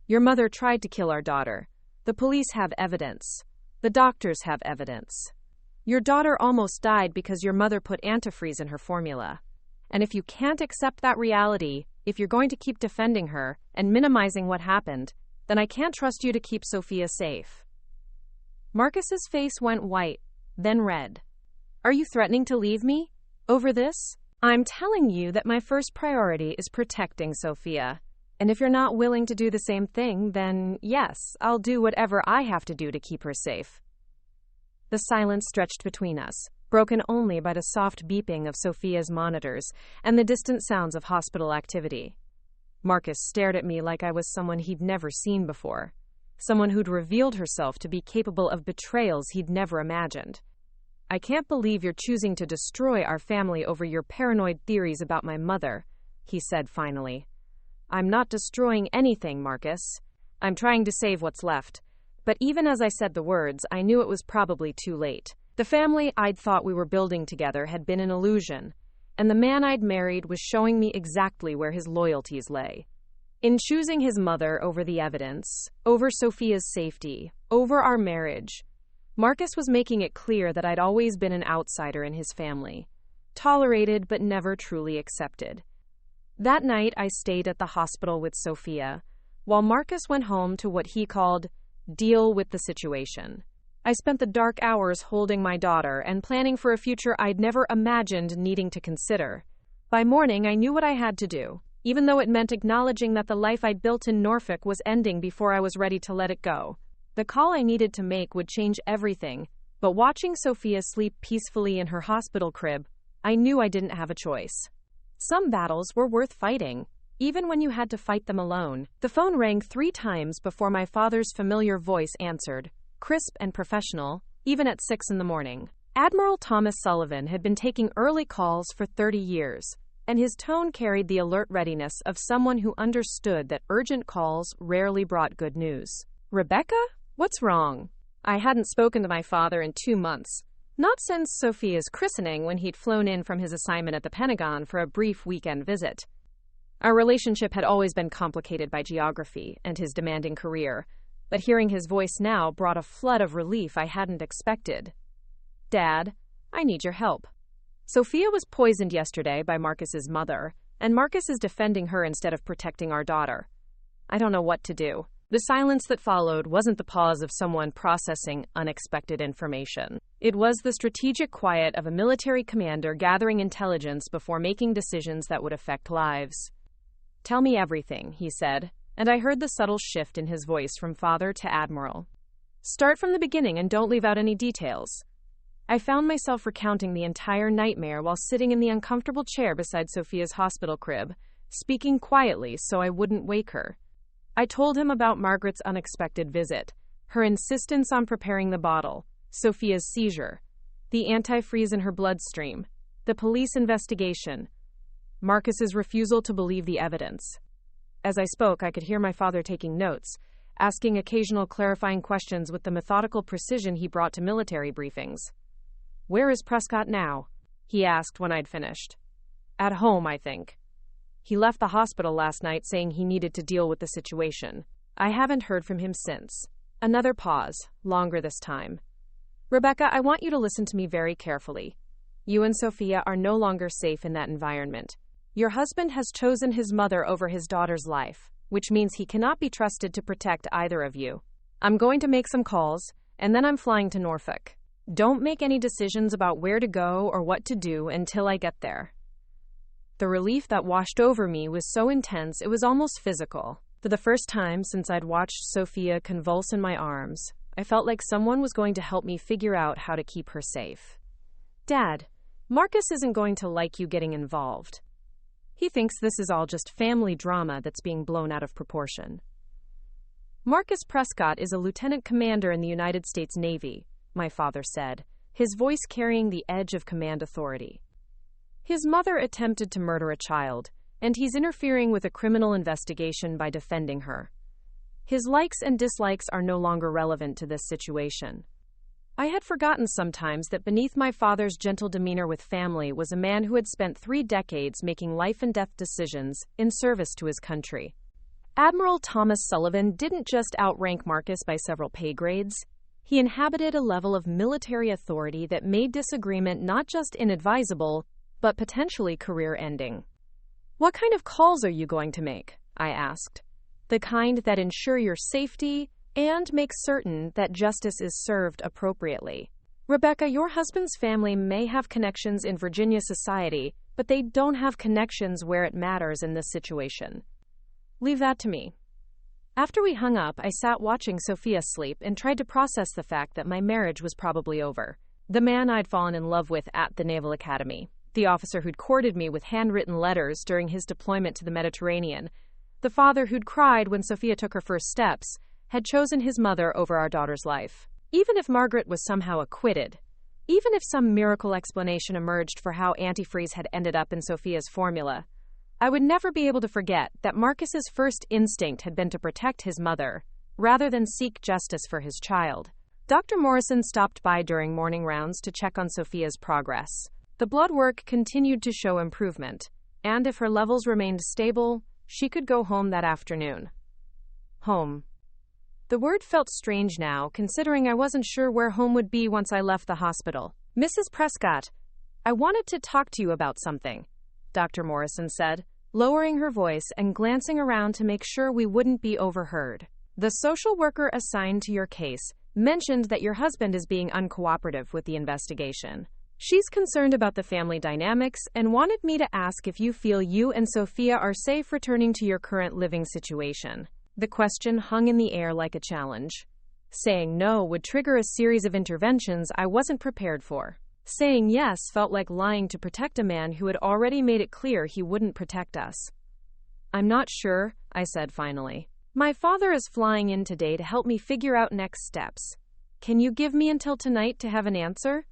Your mother tried to kill our daughter. The police have evidence. The doctors have evidence. Your daughter almost died because your mother put antifreeze in her formula. And if you can't accept that reality, if you're going to keep defending her and minimizing what happened, then I can't trust you to keep Sophia safe." Marcus's face went white, then red. "Are you threatening to leave me over this?" "I'm telling you that my first priority is protecting Sophia. And if you're not willing to do the same thing, then yes, I'll do whatever I have to do to keep her safe." The silence stretched between us, broken only by the soft beeping of Sophia's monitors and the distant sounds of hospital activity. Marcus stared at me like I was someone he'd never seen before, someone who'd revealed herself to be capable of betrayals he'd never imagined. "I can't believe you're choosing to destroy our family over your paranoid theories about my mother," he said finally. "I'm not destroying anything, Marcus. I'm trying to save what's left." But even as I said the words, I knew it was probably too late. The family I'd thought we were building together had been an illusion, and the man I'd married was showing me exactly where his loyalties lay. In choosing his mother over the evidence, over Sophia's safety, over our marriage, Marcus was making it clear that I'd always been an outsider in his family, tolerated but never truly accepted. That night, I stayed at the hospital with Sophia, while Marcus went home to what he called deal with the situation. I spent the dark hours holding my daughter and planning for a future I'd never imagined needing to consider. By morning, I knew what I had to do, even though it meant acknowledging that the life I'd built in Norfolk was ending before I was ready to let it go. The call I needed to make would change everything, but watching Sophia sleep peacefully in her hospital crib, I knew I didn't have a choice. Some battles were worth fighting, even when you had to fight them alone. The phone rang 3 times before my father's familiar voice answered, crisp and professional, even at 6 in the morning. Admiral Thomas Sullivan had been taking early calls for 30 years, and his tone carried the alert readiness of someone who understood that urgent calls rarely brought good news. "Rebecca? What's wrong?" I hadn't spoken to my father in 2 months, not since Sophia's christening when he'd flown in from his assignment at the Pentagon for a brief weekend visit. Our relationship had always been complicated by geography and his demanding career, but hearing his voice now brought a flood of relief I hadn't expected. "Dad, I need your help. Sophia was poisoned yesterday by Marcus's mother, and Marcus is defending her instead of protecting our daughter. I don't know what to do." The silence that followed wasn't the pause of someone processing unexpected information. It was the strategic quiet of a military commander gathering intelligence before making decisions that would affect lives. "Tell me everything," he said, and I heard the subtle shift in his voice from father to admiral. "Start from the beginning and don't leave out any details." I found myself recounting the entire nightmare while sitting in the uncomfortable chair beside Sophia's hospital crib, speaking quietly so I wouldn't wake her. I told him about Margaret's unexpected visit, her insistence on preparing the bottle, Sophia's seizure, the antifreeze in her bloodstream, the police investigation, Marcus's refusal to believe the evidence. As I spoke, I could hear my father taking notes, asking occasional clarifying questions with the methodical precision he brought to military briefings. "Where is Prescott now?" he asked when I'd finished. "At home, I think. He left the hospital last night saying he needed to deal with the situation. I haven't heard from him since." Another pause, longer this time. "Rebecca, I want you to listen to me very carefully. You and Sophia are no longer safe in that environment. Your husband has chosen his mother over his daughter's life, which means he cannot be trusted to protect either of you. I'm going to make some calls, and then I'm flying to Norfolk. Don't make any decisions about where to go or what to do until I get there." The relief that washed over me was so intense it was almost physical. For the first time since I'd watched Sophia convulse in my arms, I felt like someone was going to help me figure out how to keep her safe. Dad, Marcus isn't going to like you getting involved. He thinks this is all just family drama that's being blown out of proportion. Marcus Prescott is a lieutenant commander in the United States Navy, my father said, his voice carrying the edge of command authority. His mother attempted to murder a child, and he's interfering with a criminal investigation by defending her. His likes and dislikes are no longer relevant to this situation. I had forgotten sometimes that beneath my father's gentle demeanor with family was a man who had spent 3 decades making life-and-death decisions in service to his country. Admiral Thomas Sullivan didn't just outrank Marcus by several pay grades. He inhabited a level of military authority that made disagreement not just inadvisable, but potentially career-ending. "What kind of calls are you going to make?" I asked. "The kind that ensure your safety and make certain that justice is served appropriately. Rebecca, your husband's family may have connections in Virginia society, but they don't have connections where it matters in this situation. Leave that to me." After we hung up, I sat watching Sophia sleep and tried to process the fact that my marriage was probably over. The man I'd fallen in love with at the Naval Academy, the officer who'd courted me with handwritten letters during his deployment to the Mediterranean, the father who'd cried when Sophia took her first steps, had chosen his mother over our daughter's life. Even if Margaret was somehow acquitted, even if some miracle explanation emerged for how antifreeze had ended up in Sophia's formula, I would never be able to forget that Marcus's first instinct had been to protect his mother, rather than seek justice for his child. Dr. Morrison stopped by during morning rounds to check on Sophia's progress. The blood work continued to show improvement, and if her levels remained stable, she could go home that afternoon. Home. The word felt strange now, considering I wasn't sure where home would be once I left the hospital. "Mrs. Prescott, I wanted to talk to you about something," Dr. Morrison said, lowering her voice and glancing around to make sure we wouldn't be overheard. "The social worker assigned to your case mentioned that your husband is being uncooperative with the investigation. She's concerned about the family dynamics and wanted me to ask if you feel you and Sophia are safe returning to your current living situation." The question hung in the air like a challenge. Saying no would trigger a series of interventions I wasn't prepared for. Saying yes felt like lying to protect a man who had already made it clear he wouldn't protect us. "I'm not sure," I said finally. "My father is flying in today to help me figure out next steps. Can you give me until tonight to have an answer?"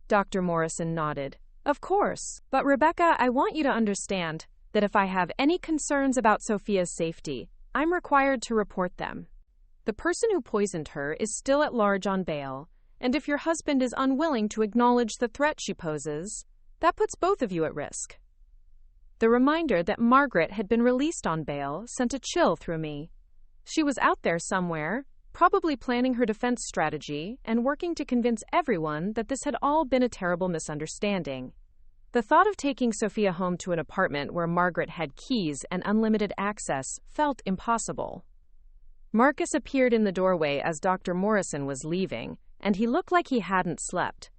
Dr. Morrison nodded. "Of course, but Rebecca, I want you to understand that if I have any concerns about Sophia's safety, I'm required to report them. The person who poisoned her is still at large on bail, and if your husband is unwilling to acknowledge the threat she poses, that puts both of you at risk." The reminder that Margaret had been released on bail sent a chill through me. She was out there somewhere, probably planning her defense strategy and working to convince everyone that this had all been a terrible misunderstanding. The thought of taking Sophia home to an apartment where Margaret had keys and unlimited access felt impossible. Marcus appeared in the doorway as Dr. Morrison was leaving, and he looked like he hadn't slept.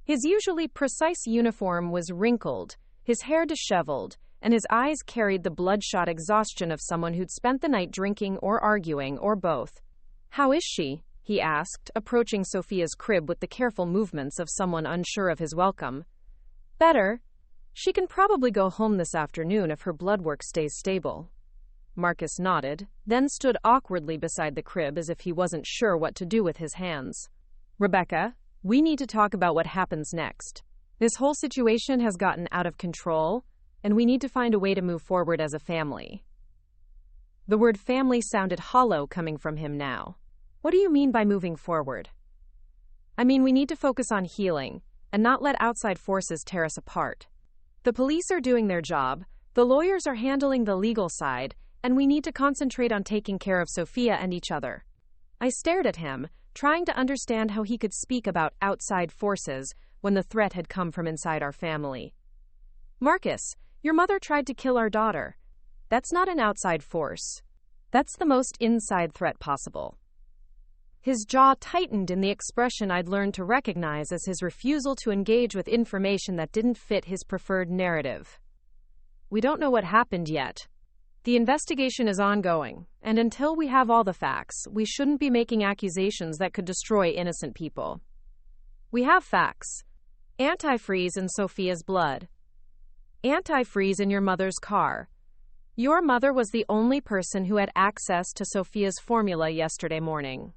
His usually precise uniform was wrinkled, his hair disheveled, and his eyes carried the bloodshot exhaustion of someone who'd spent the night drinking or arguing, or both. "How is she?" he asked, approaching Sophia's crib with the careful movements of someone unsure of his welcome. "Better. She can probably go home this afternoon if her blood work stays stable." Marcus nodded, then stood awkwardly beside the crib as if he wasn't sure what to do with his hands. "Rebecca, we need to talk about what happens next. This whole situation has gotten out of control, and we need to find a way to move forward as a family." The word family sounded hollow coming from him now. "What do you mean by moving forward?" "I mean we need to focus on healing, and not let outside forces tear us apart. The police are doing their job, the lawyers are handling the legal side, and we need to concentrate on taking care of Sophia and each other." I stared at him, trying to understand how he could speak about outside forces when the threat had come from inside our family. "Marcus, your mother tried to kill our daughter. That's not an outside force. That's the most inside threat possible." His jaw tightened in the expression I'd learned to recognize as his refusal to engage with information that didn't fit his preferred narrative. "We don't know what happened yet. The investigation is ongoing, and until we have all the facts, we shouldn't be making accusations that could destroy innocent people. We have facts. Antifreeze in Sophia's blood. Antifreeze in your mother's car. Your mother was the only person who had access to Sophia's formula yesterday morning.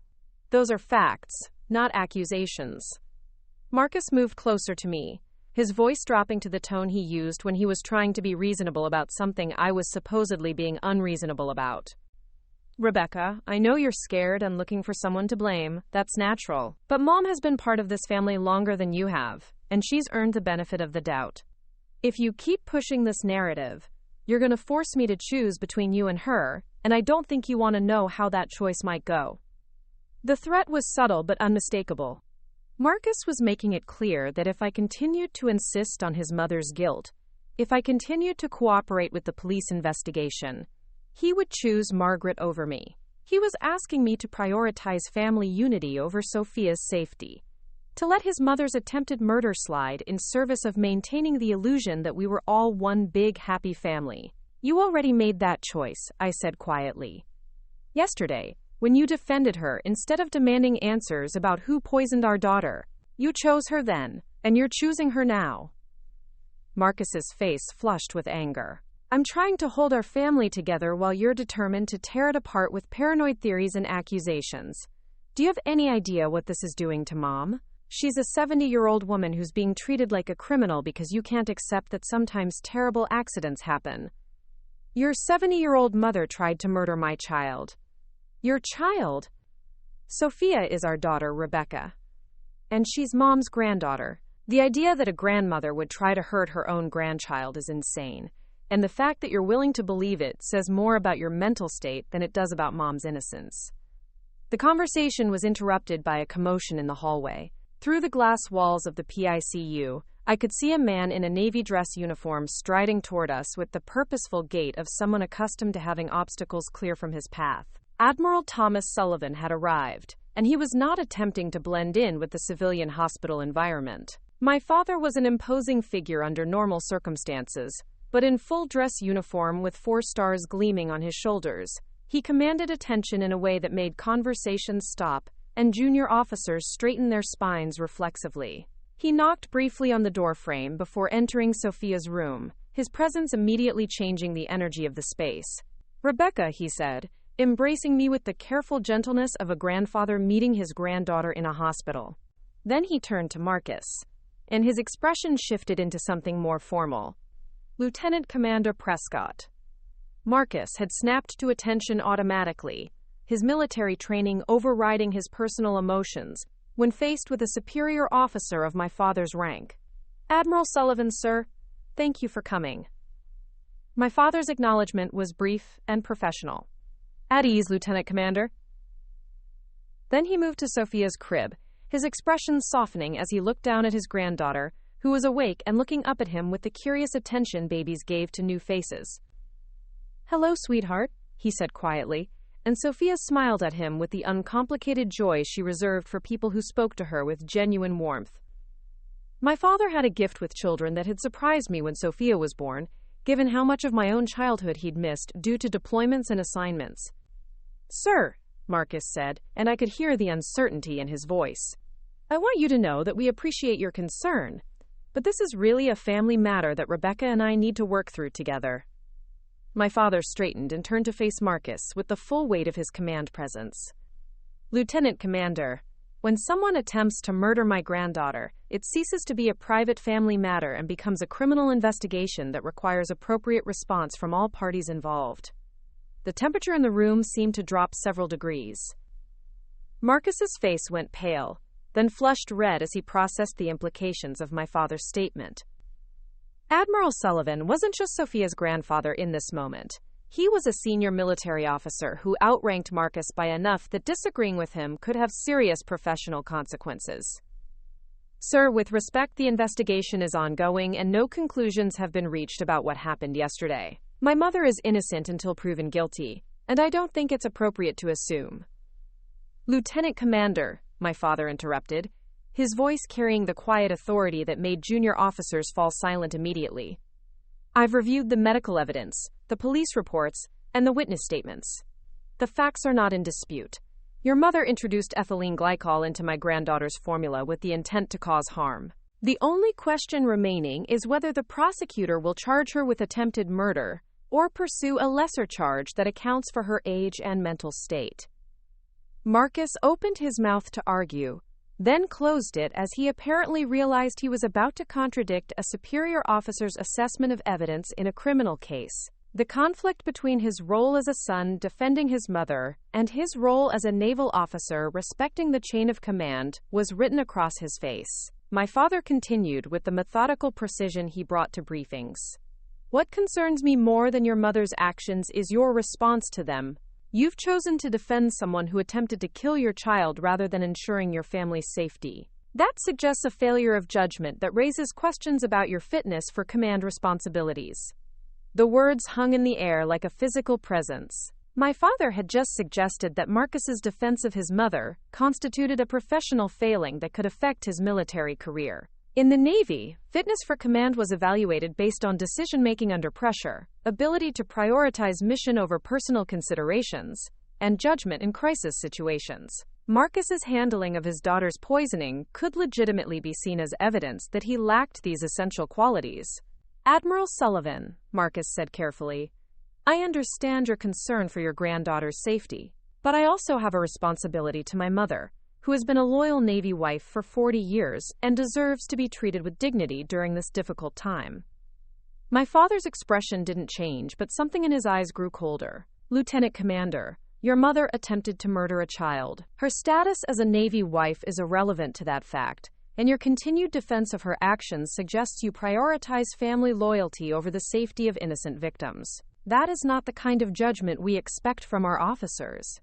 Those are facts, not accusations. Marcus moved closer to me, his voice dropping to the tone he used when he was trying to be reasonable about something I was supposedly being unreasonable about. Rebecca, I know you're scared and looking for someone to blame. That's natural. But Mom has been part of this family longer than you have, and she's earned the benefit of the doubt. If you keep pushing this narrative, you're going to force me to choose between you and her, and I don't think you want to know how that choice might go. The threat was subtle but unmistakable. Marcus was making it clear that if I continued to insist on his mother's guilt, if I continued to cooperate with the police investigation, he would choose Margaret over me. He was asking me to prioritize family unity over Sophia's safety, to let his mother's attempted murder slide in service of maintaining the illusion that we were all one big happy family. You already made that choice, I said quietly. Yesterday, when you defended her instead of demanding answers about who poisoned our daughter, you chose her then, and you're choosing her now. Marcus's face flushed with anger. I'm trying to hold our family together while you're determined to tear it apart with paranoid theories and accusations. Do you have any idea what this is doing to Mom? She's a 70-year-old woman who's being treated like a criminal because you can't accept that sometimes terrible accidents happen. Your 70-year-old mother tried to murder my child. Your child? Sophia is our daughter, Rebecca. And she's Mom's granddaughter. The idea that a grandmother would try to hurt her own grandchild is insane. And the fact that you're willing to believe it says more about your mental state than it does about Mom's innocence. The conversation was interrupted by a commotion in the hallway. Through the glass walls of the PICU, I could see a man in a navy dress uniform striding toward us with the purposeful gait of someone accustomed to having obstacles clear from his path. Admiral Thomas Sullivan had arrived, and he was not attempting to blend in with the civilian hospital environment. My father was an imposing figure under normal circumstances, but in full dress uniform with 4 stars gleaming on his shoulders, he commanded attention in a way that made conversations stop and junior officers straighten their spines reflexively. He knocked briefly on the doorframe before entering Sophia's room, his presence immediately changing the energy of the space. Rebecca, he said, embracing me with the careful gentleness of a grandfather meeting his granddaughter in a hospital. Then he turned to Marcus, and his expression shifted into something more formal. Lieutenant Commander Prescott. Marcus had snapped to attention automatically, his military training overriding his personal emotions when faced with a superior officer of my father's rank. Admiral Sullivan, sir, thank you for coming. My father's acknowledgement was brief and professional. At ease, Lieutenant Commander. Then he moved to Sophia's crib, his expression softening as he looked down at his granddaughter, who was awake and looking up at him with the curious attention babies gave to new faces. Hello, sweetheart, he said quietly, and Sophia smiled at him with the uncomplicated joy she reserved for people who spoke to her with genuine warmth. My father had a gift with children that had surprised me when Sophia was born, given how much of my own childhood he'd missed due to deployments and assignments. Sir, Marcus said, and I could hear the uncertainty in his voice. I want you to know that we appreciate your concern, but this is really a family matter that Rebecca and I need to work through together. My father straightened and turned to face Marcus with the full weight of his command presence. Lieutenant Commander, when someone attempts to murder my granddaughter, it ceases to be a private family matter and becomes a criminal investigation that requires appropriate response from all parties involved. The temperature in the room seemed to drop several degrees. Marcus's face went pale, then flushed red as he processed the implications of my father's statement. Admiral Sullivan wasn't just Sophia's grandfather in this moment. He was a senior military officer who outranked Marcus by enough that disagreeing with him could have serious professional consequences. Sir, with respect, the investigation is ongoing and no conclusions have been reached about what happened yesterday. My mother is innocent until proven guilty, and I don't think it's appropriate to assume. Lieutenant Commander, my father interrupted, his voice carrying the quiet authority that made junior officers fall silent immediately. I've reviewed the medical evidence, the police reports, and the witness statements. The facts are not in dispute. Your mother introduced ethylene glycol into my granddaughter's formula with the intent to cause harm. The only question remaining is whether the prosecutor will charge her with attempted murder or pursue a lesser charge that accounts for her age and mental state. Marcus opened his mouth to argue, then closed it as he apparently realized he was about to contradict a superior officer's assessment of evidence in a criminal case. The conflict between his role as a son defending his mother and his role as a naval officer respecting the chain of command was written across his face. My father continued with the methodical precision he brought to briefings. What concerns me more than your mother's actions is your response to them. You've chosen to defend someone who attempted to kill your child rather than ensuring your family's safety. That suggests a failure of judgment that raises questions about your fitness for command responsibilities. The words hung in the air like a physical presence. My father had just suggested that Marcus's defense of his mother constituted a professional failing that could affect his military career. In the Navy, fitness for command was evaluated based on decision-making under pressure, ability to prioritize mission over personal considerations, and judgment in crisis situations. Marcus's handling of his daughter's poisoning could legitimately be seen as evidence that he lacked these essential qualities. Admiral Sullivan, Marcus said carefully, I understand your concern for your granddaughter's safety, but I also have a responsibility to my mother, who has been a loyal Navy wife for 40 years and deserves to be treated with dignity during this difficult time. My father's expression didn't change, but something in his eyes grew colder. Lieutenant Commander, your mother attempted to murder a child. Her status as a Navy wife is irrelevant to that fact, and your continued defense of her actions suggests you prioritize family loyalty over the safety of innocent victims. That is not the kind of judgment we expect from our officers.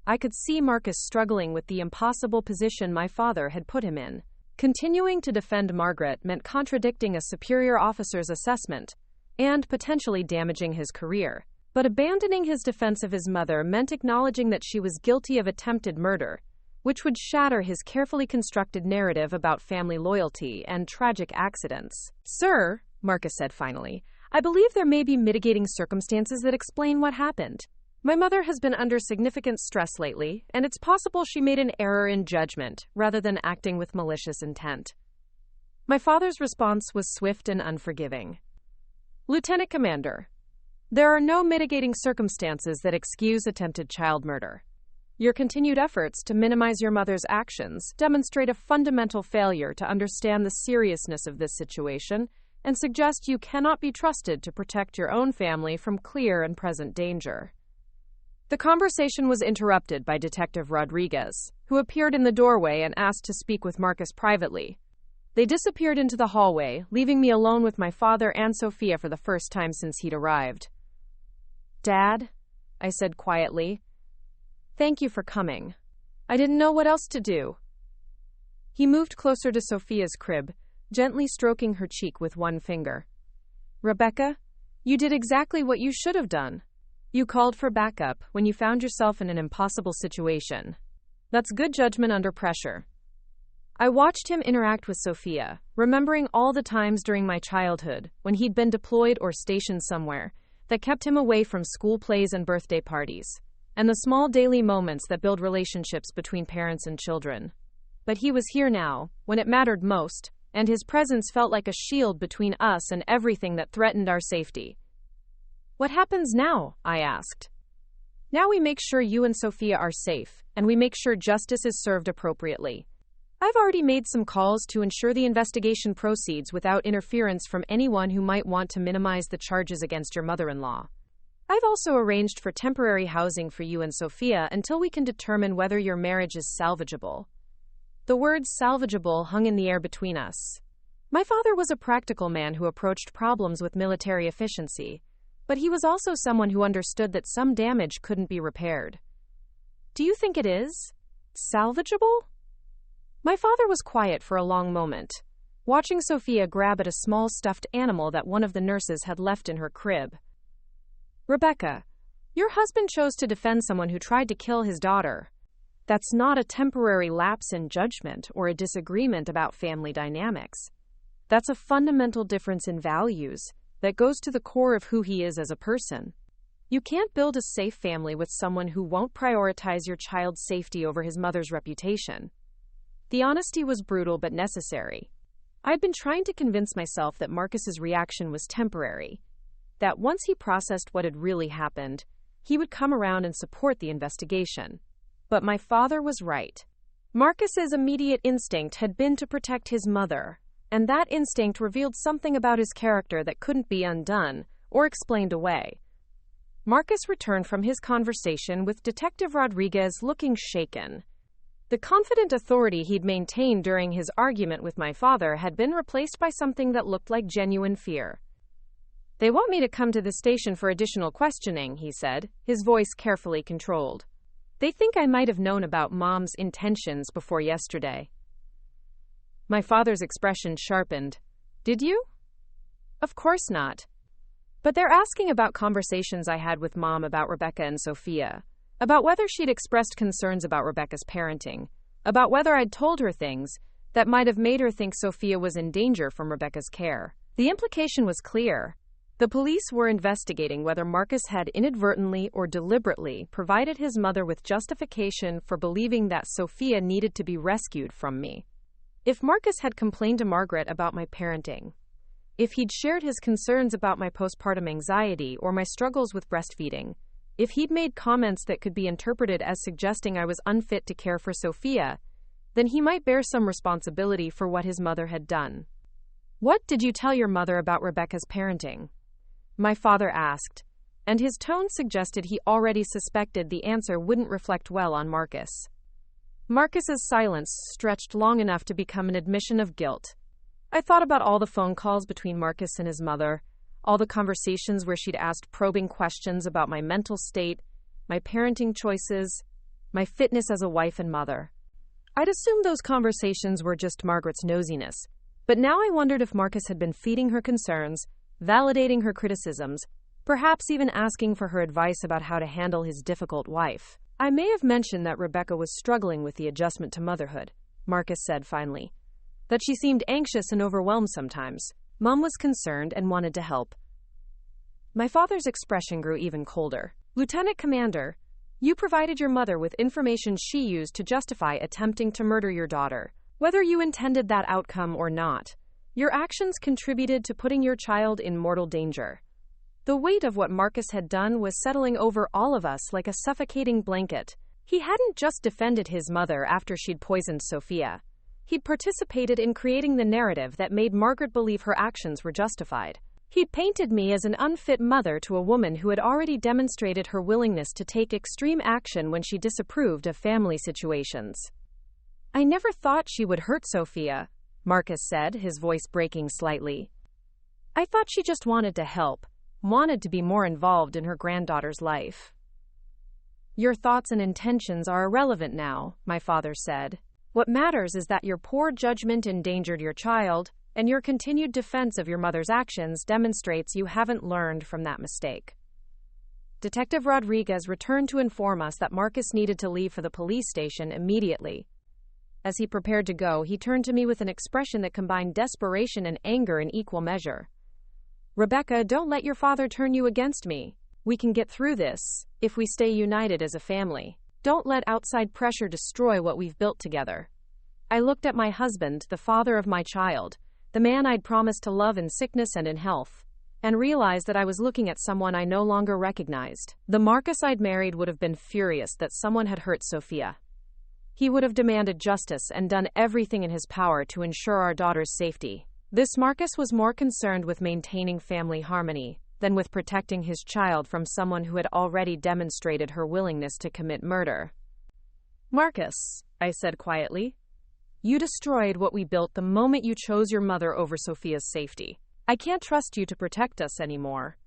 I could see Marcus struggling with the impossible position my father had put him in. Continuing to defend Margaret meant contradicting a superior officer's assessment and potentially damaging his career. But abandoning his defense of his mother meant acknowledging that she was guilty of attempted murder, which would shatter his carefully constructed narrative about family loyalty and tragic accidents. Sir, Marcus said finally, I believe there may be mitigating circumstances that explain what happened. My mother has been under significant stress lately, and it's possible she made an error in judgment rather than acting with malicious intent. My father's response was swift and unforgiving. Lieutenant Commander, there are no mitigating circumstances that excuse attempted child murder. Your continued efforts to minimize your mother's actions demonstrate a fundamental failure to understand the seriousness of this situation and suggest you cannot be trusted to protect your own family from clear and present danger. The conversation was interrupted by Detective Rodriguez, who appeared in the doorway and asked to speak with Marcus privately. They disappeared into the hallway, leaving me alone with my father and Sophia for the first time since he'd arrived. Dad, I said quietly, thank you for coming. I didn't know what else to do. He moved closer to Sophia's crib, gently stroking her cheek with one finger. Rebecca, you did exactly what you should have done. You called for backup when you found yourself in an impossible situation. That's good judgment under pressure. I watched him interact with Sophia, remembering all the times during my childhood when he'd been deployed or stationed somewhere that kept him away from school plays and birthday parties, and the small daily moments that build relationships between parents and children. But he was here now, when it mattered most, and his presence felt like a shield between us and everything that threatened our safety. What happens now? I asked. Now we make sure you and Sophia are safe, and we make sure justice is served appropriately. I've already made some calls to ensure the investigation proceeds without interference from anyone who might want to minimize the charges against your mother-in-law. I've also arranged for temporary housing for you and Sophia until we can determine whether your marriage is salvageable. The word salvageable hung in the air between us. My father was a practical man who approached problems with military efficiency, but he was also someone who understood that some damage couldn't be repaired. Do you think it is salvageable? My father was quiet for a long moment, watching Sophia grab at a small stuffed animal that one of the nurses had left in her crib. Rebecca, your husband chose to defend someone who tried to kill his daughter. That's not a temporary lapse in judgment or a disagreement about family dynamics. That's a fundamental difference in values that goes to the core of who he is as a person. You can't build a safe family with someone who won't prioritize your child's safety over his mother's reputation. The honesty was brutal but necessary. I'd been trying to convince myself that Marcus's reaction was temporary, that once he processed what had really happened, he would come around and support the investigation. But my father was right. Marcus's immediate instinct had been to protect his mother, and that instinct revealed something about his character that couldn't be undone or explained away. Marcus returned from his conversation with Detective Rodriguez looking shaken. The confident authority he'd maintained during his argument with my father had been replaced by something that looked like genuine fear. "They want me to come to the station for additional questioning," he said, his voice carefully controlled. "They think I might have known about Mom's intentions before yesterday." My father's expression sharpened. "Did you?" "Of course not. But they're asking about conversations I had with Mom about Rebecca and Sophia, about whether she'd expressed concerns about Rebecca's parenting, about whether I'd told her things that might have made her think Sophia was in danger from Rebecca's care." The implication was clear. The police were investigating whether Marcus had inadvertently or deliberately provided his mother with justification for believing that Sophia needed to be rescued from me. If Marcus had complained to Margaret about my parenting, if he'd shared his concerns about my postpartum anxiety or my struggles with breastfeeding, if he'd made comments that could be interpreted as suggesting I was unfit to care for Sophia, then he might bear some responsibility for what his mother had done. "What did you tell your mother about Rebecca's parenting?" my father asked, and his tone suggested he already suspected the answer wouldn't reflect well on Marcus. Marcus's silence stretched long enough to become an admission of guilt. I thought about all the phone calls between Marcus and his mother, all the conversations where she'd asked probing questions about my mental state, my parenting choices, my fitness as a wife and mother. I'd assumed those conversations were just Margaret's nosiness, but now I wondered if Marcus had been feeding her concerns, validating her criticisms, perhaps even asking for her advice about how to handle his difficult wife. "I may have mentioned that Rebecca was struggling with the adjustment to motherhood," Marcus said finally. "That she seemed anxious and overwhelmed sometimes. Mom was concerned and wanted to help." My father's expression grew even colder. "Lieutenant Commander, you provided your mother with information she used to justify attempting to murder your daughter. Whether you intended that outcome or not, your actions contributed to putting your child in mortal danger." The weight of what Marcus had done was settling over all of us like a suffocating blanket. He hadn't just defended his mother after she'd poisoned Sophia. He'd participated in creating the narrative that made Margaret believe her actions were justified. He'd painted me as an unfit mother to a woman who had already demonstrated her willingness to take extreme action when she disapproved of family situations. "I never thought she would hurt Sophia," Marcus said, his voice breaking slightly. "I thought she just wanted to help, wanted to be more involved in her granddaughter's life." "Your thoughts and intentions are irrelevant now," my father said. "What matters is that your poor judgment endangered your child, and your continued defense of your mother's actions demonstrates you haven't learned from that mistake." Detective Rodriguez returned to inform us that Marcus needed to leave for the police station immediately. As he prepared to go, he turned to me with an expression that combined desperation and anger in equal measure. "Rebecca, don't let your father turn you against me. We can get through this if we stay united as a family. Don't let outside pressure destroy what we've built together." I looked at my husband, the father of my child, the man I'd promised to love in sickness and in health, and realized that I was looking at someone I no longer recognized. The Marcus I'd married would have been furious that someone had hurt Sophia. He would have demanded justice and done everything in his power to ensure our daughter's safety. This Marcus was more concerned with maintaining family harmony than with protecting his child from someone who had already demonstrated her willingness to commit murder. "Marcus," I said quietly, "you destroyed what we built the moment you chose your mother over Sophia's safety. I can't trust you to protect us anymore."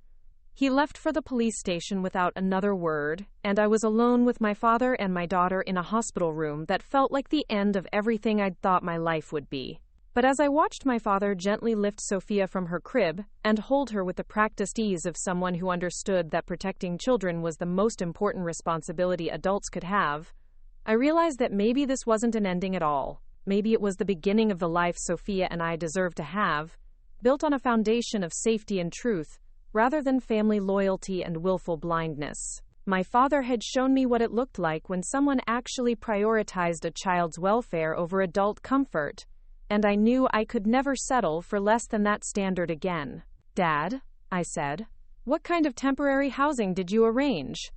He left for the police station without another word, and I was alone with my father and my daughter in a hospital room that felt like the end of everything I'd thought my life would be. But as I watched my father gently lift Sophia from her crib and hold her with the practiced ease of someone who understood that protecting children was the most important responsibility adults could have, I realized that maybe this wasn't an ending at all. Maybe it was the beginning of the life Sophia and I deserved to have, built on a foundation of safety and truth, rather than family loyalty and willful blindness. My father had shown me what it looked like when someone actually prioritized a child's welfare over adult comfort, and I knew I could never settle for less than that standard again. "Dad," I said, "what kind of temporary housing did you arrange?"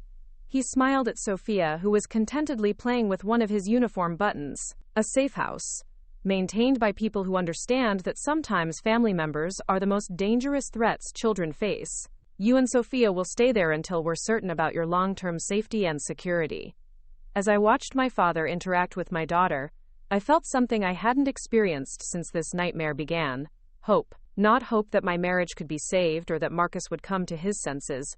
He smiled at Sophia, who was contentedly playing with one of his uniform buttons. "A safe house, maintained by people who understand that sometimes family members are the most dangerous threats children face. You and Sophia will stay there until we're certain about your long-term safety and security." As I watched my father interact with my daughter, I felt something I hadn't experienced since this nightmare began. Hope. Not hope that my marriage could be saved or that Marcus would come to his senses,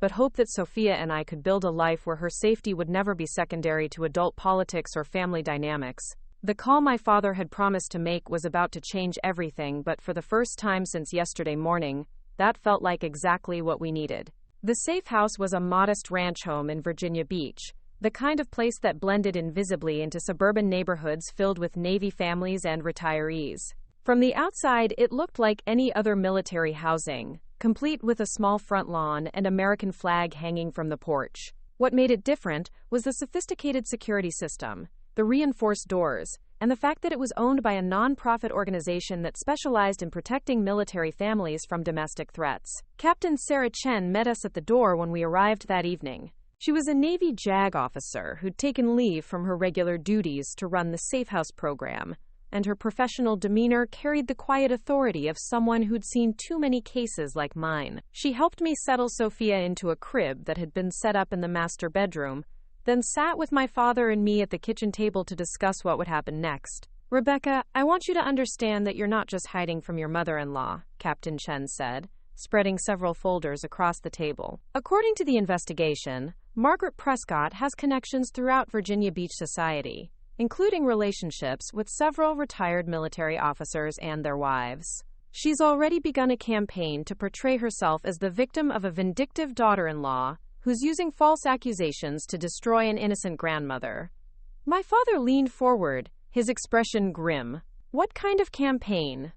but hope that Sophia and I could build a life where her safety would never be secondary to adult politics or family dynamics. The call my father had promised to make was about to change everything, but for the first time since yesterday morning, that felt like exactly what we needed. The safe house was a modest ranch home in Virginia Beach, the kind of place that blended invisibly into suburban neighborhoods filled with Navy families and retirees. From the outside, it looked like any other military housing, complete with a small front lawn and American flag hanging from the porch. What made it different was the sophisticated security system, the reinforced doors, and the fact that it was owned by a non-profit organization that specialized in protecting military families from domestic threats. Captain Sarah Chen met us at the door when we arrived that evening. She was a Navy JAG officer who'd taken leave from her regular duties to run the Safe House program, and her professional demeanor carried the quiet authority of someone who'd seen too many cases like mine. She helped me settle Sophia into a crib that had been set up in the master bedroom, then sat with my father and me at the kitchen table to discuss what would happen next. "Rebecca, I want you to understand that you're not just hiding from your mother-in-law," Captain Chen said, spreading several folders across the table. "According to the investigation, Margaret Prescott has connections throughout Virginia Beach society, including relationships with several retired military officers and their wives. She's already begun a campaign to portray herself as the victim of a vindictive daughter-in-law who's using false accusations to destroy an innocent grandmother." My father leaned forward, his expression grim. "What kind of campaign?"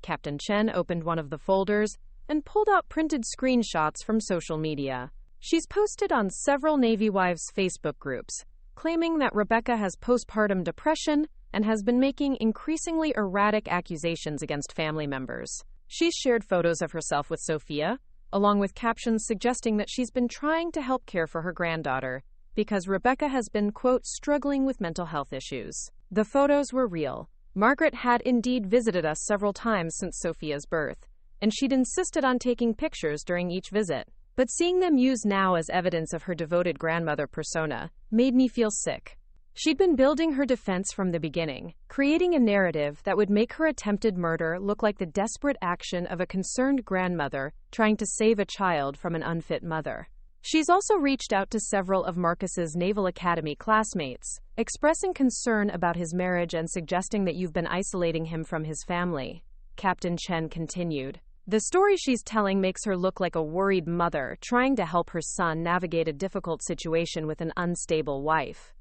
Captain Chen opened one of the folders and pulled out printed screenshots from social media. She's posted on several Navy wives' Facebook groups, claiming that Rebecca has postpartum depression and has been making increasingly erratic accusations against family members. She's shared photos of herself with Sophia, along with captions suggesting that she's been trying to help care for her granddaughter because Rebecca has been, quote, struggling with mental health issues. The photos were real. Margaret had indeed visited us several times since Sophia's birth, and she'd insisted on taking pictures during each visit. But seeing them used now as evidence of her devoted grandmother persona made me feel sick. She'd been building her defense from the beginning, creating a narrative that would make her attempted murder look like the desperate action of a concerned grandmother trying to save a child from an unfit mother. She's also reached out to several of Marcus's Naval Academy classmates, expressing concern about his marriage and suggesting that you've been isolating him from his family. Captain Chen continued. The story she's telling makes her look like a worried mother trying to help her son navigate a difficult situation with an unstable wife.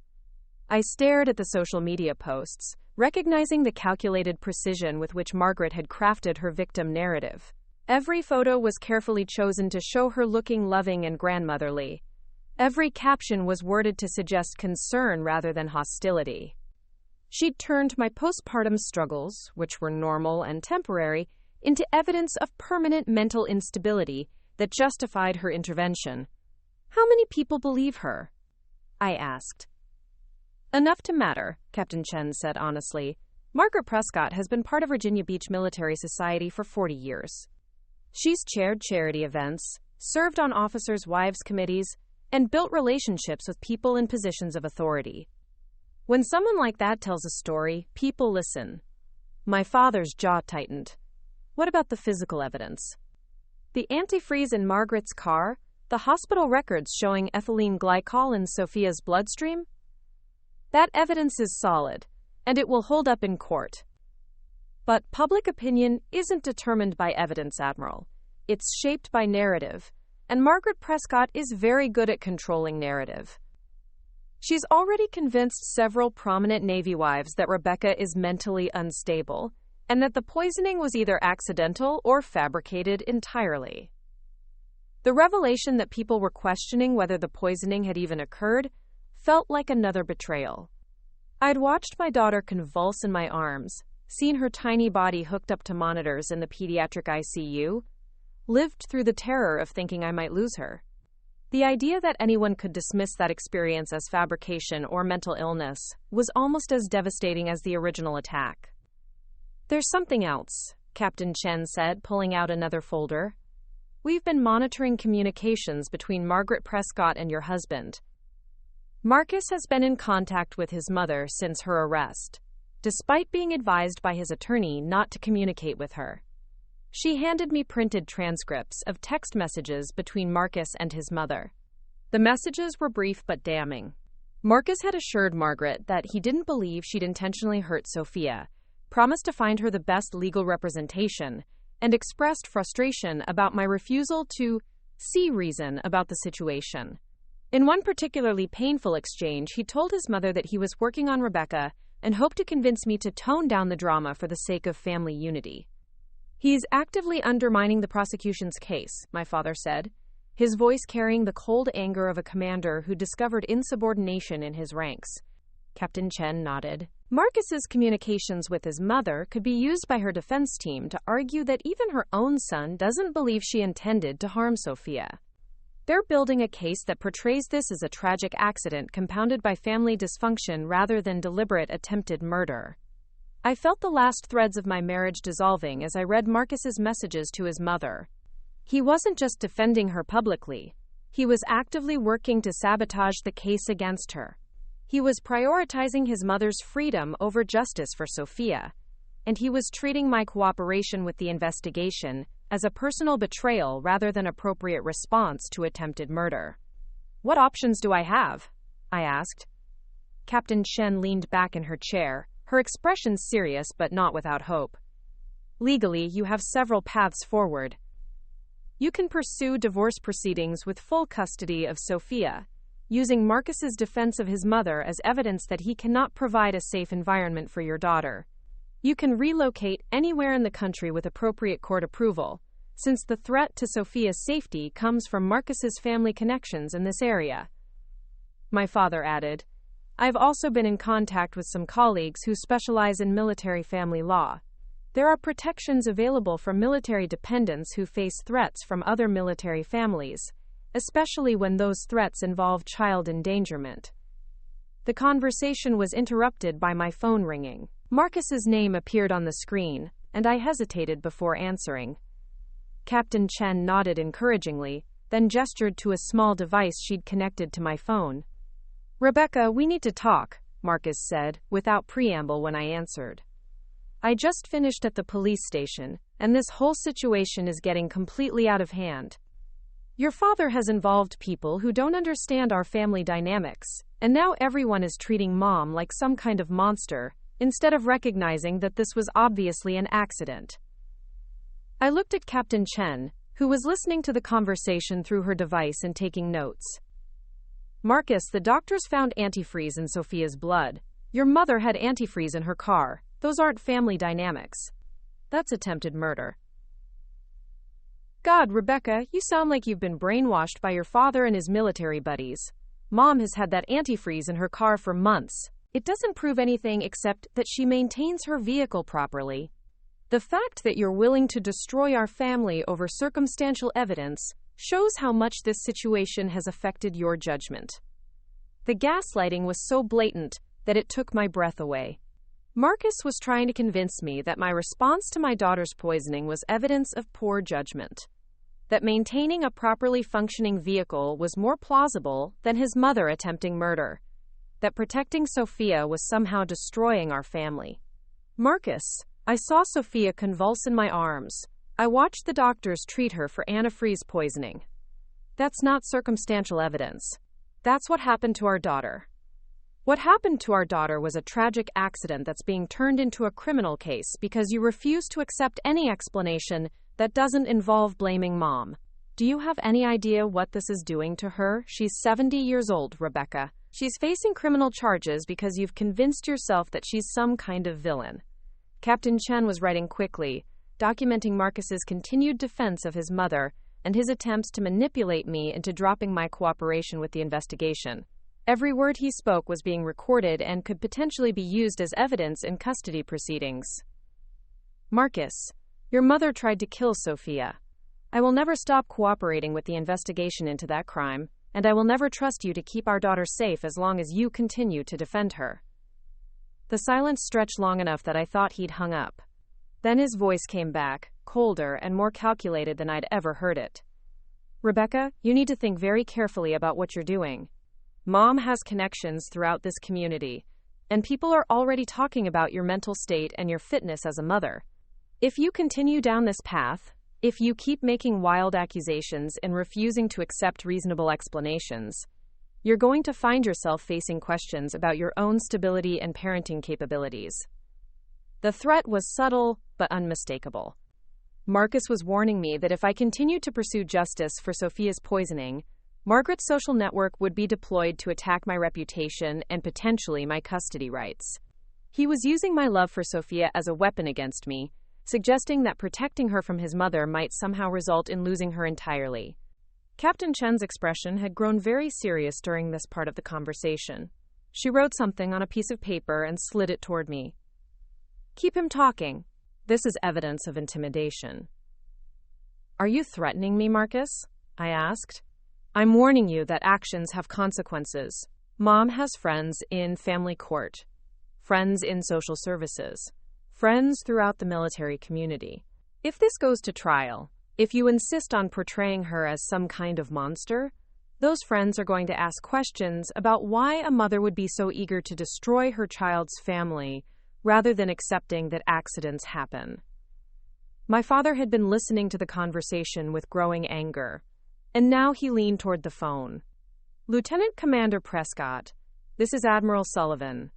I stared at the social media posts, recognizing the calculated precision with which Margaret had crafted her victim narrative. Every photo was carefully chosen to show her looking loving and grandmotherly. Every caption was worded to suggest concern rather than hostility. She'd turned my postpartum struggles, which were normal and temporary, into evidence of permanent mental instability that justified her intervention. How many people believe her? I asked. Enough to matter, Captain Chen said honestly. Margaret Prescott has been part of Virginia Beach Military Society for 40 years. She's chaired charity events, served on officers' wives' committees, and built relationships with people in positions of authority. When someone like that tells a story, people listen. My father's jaw tightened. What about the physical evidence? The antifreeze in Margaret's car? The hospital records showing ethylene glycol in Sophia's bloodstream? That evidence is solid, and it will hold up in court. But public opinion isn't determined by evidence, Admiral. It's shaped by narrative, and Margaret Prescott is very good at controlling narrative. She's already convinced several prominent Navy wives that Rebecca is mentally unstable, and that the poisoning was either accidental or fabricated entirely. The revelation that people were questioning whether the poisoning had even occurred felt like another betrayal. I'd watched my daughter convulse in my arms, seen her tiny body hooked up to monitors in the pediatric ICU, lived through the terror of thinking I might lose her. The idea that anyone could dismiss that experience as fabrication or mental illness was almost as devastating as the original attack. "There's something else," Captain Chen said, pulling out another folder. "We've been monitoring communications between Margaret Prescott and your husband. Marcus has been in contact with his mother since her arrest, despite being advised by his attorney not to communicate with her." She handed me printed transcripts of text messages between Marcus and his mother. The messages were brief but damning. Marcus had assured Margaret that he didn't believe she'd intentionally hurt Sophia, promised to find her the best legal representation, and expressed frustration about my refusal to see reason about the situation. In one particularly painful exchange, he told his mother that he was working on Rebecca and hoped to convince me to tone down the drama for the sake of family unity. "He's actively undermining the prosecution's case," my father said, his voice carrying the cold anger of a commander who discovered insubordination in his ranks. Captain Chen nodded. "Marcus's communications with his mother could be used by her defense team to argue that even her own son doesn't believe she intended to harm Sophia. They're building a case that portrays this as a tragic accident compounded by family dysfunction rather than deliberate attempted murder." I felt the last threads of my marriage dissolving as I read Marcus's messages to his mother. He wasn't just defending her publicly. He was actively working to sabotage the case against her. He was prioritizing his mother's freedom over justice for Sophia, and he was treating my cooperation with the investigation as a personal betrayal rather than appropriate response to attempted murder. "What options do I have?" I asked. Captain Chen leaned back in her chair, her expression serious but not without hope. "Legally, you have several paths forward. You can pursue divorce proceedings with full custody of Sophia, using Marcus's defense of his mother as evidence that he cannot provide a safe environment for your daughter. You can relocate anywhere in the country with appropriate court approval, since the threat to Sophia's safety comes from Marcus's family connections in this area." My father added, "I've also been in contact with some colleagues who specialize in military family law. There are protections available for military dependents who face threats from other military families, especially when those threats involve child endangerment." The conversation was interrupted by my phone ringing. Marcus's name appeared on the screen, and I hesitated before answering. Captain Chen nodded encouragingly, then gestured to a small device she'd connected to my phone. "Rebecca, we need to talk," Marcus said, without preamble when I answered. "I just finished at the police station, and this whole situation is getting completely out of hand. Your father has involved people who don't understand our family dynamics, and now everyone is treating Mom like some kind of monster, instead of recognizing that this was obviously an accident." I looked at Captain Chen, who was listening to the conversation through her device and taking notes. "Marcus, the doctors found antifreeze in Sophia's blood. Your mother had antifreeze in her car. Those aren't family dynamics. That's attempted murder." "God, Rebecca, you sound like you've been brainwashed by your father and his military buddies. Mom has had that antifreeze in her car for months. It doesn't prove anything except that she maintains her vehicle properly. The fact that you're willing to destroy our family over circumstantial evidence shows how much this situation has affected your judgment." The gaslighting was so blatant that it took my breath away. Marcus was trying to convince me that my response to my daughter's poisoning was evidence of poor judgment, that maintaining a properly functioning vehicle was more plausible than his mother attempting murder, that protecting Sophia was somehow destroying our family. "Marcus, I saw Sophia convulse in my arms. I watched the doctors treat her for antifreeze poisoning. That's not circumstantial evidence. That's what happened to our daughter. What happened to our daughter was a tragic accident that's being turned into a criminal case because you refuse to accept any explanation that doesn't involve blaming Mom. Do you have any idea what this is doing to her? She's 70 years old, Rebecca. She's facing criminal charges because you've convinced yourself that she's some kind of villain." Captain Chen was writing quickly, documenting Marcus's continued defense of his mother and his attempts to manipulate me into dropping my cooperation with the investigation. Every word he spoke was being recorded and could potentially be used as evidence in custody proceedings. Marcus, your mother tried to kill Sophia. I will never stop cooperating with the investigation into that crime, and I will never trust you to keep our daughter safe as long as you continue to defend her." The silence stretched long enough that I thought he'd hung up. Then his voice came back, colder and more calculated than I'd ever heard it. "Rebecca, you need to think very carefully about what you're doing. Mom has connections throughout this community, and people are already talking about your mental state and your fitness as a mother. If you continue down this path, if you keep making wild accusations and refusing to accept reasonable explanations, you're going to find yourself facing questions about your own stability and parenting capabilities." The threat was subtle but unmistakable. Marcus was warning me that if I continued to pursue justice for Sophia's poisoning, Margaret's social network would be deployed to attack my reputation and potentially my custody rights. He was using my love for Sophia as a weapon against me, suggesting that protecting her from his mother might somehow result in losing her entirely. Captain Chen's expression had grown very serious during this part of the conversation. She wrote something on a piece of paper and slid it toward me. "Keep him talking. This is evidence of intimidation." "Are you threatening me, Marcus?" I asked. "I'm warning you that actions have consequences. Mom has friends in family court, friends in social services, friends throughout the military community. If this goes to trial, if you insist on portraying her as some kind of monster, those friends are going to ask questions about why a mother would be so eager to destroy her child's family rather than accepting that accidents happen." My father had been listening to the conversation with growing anger, and now he leaned toward the phone. "Lieutenant Commander Prescott, this is Admiral Sullivan.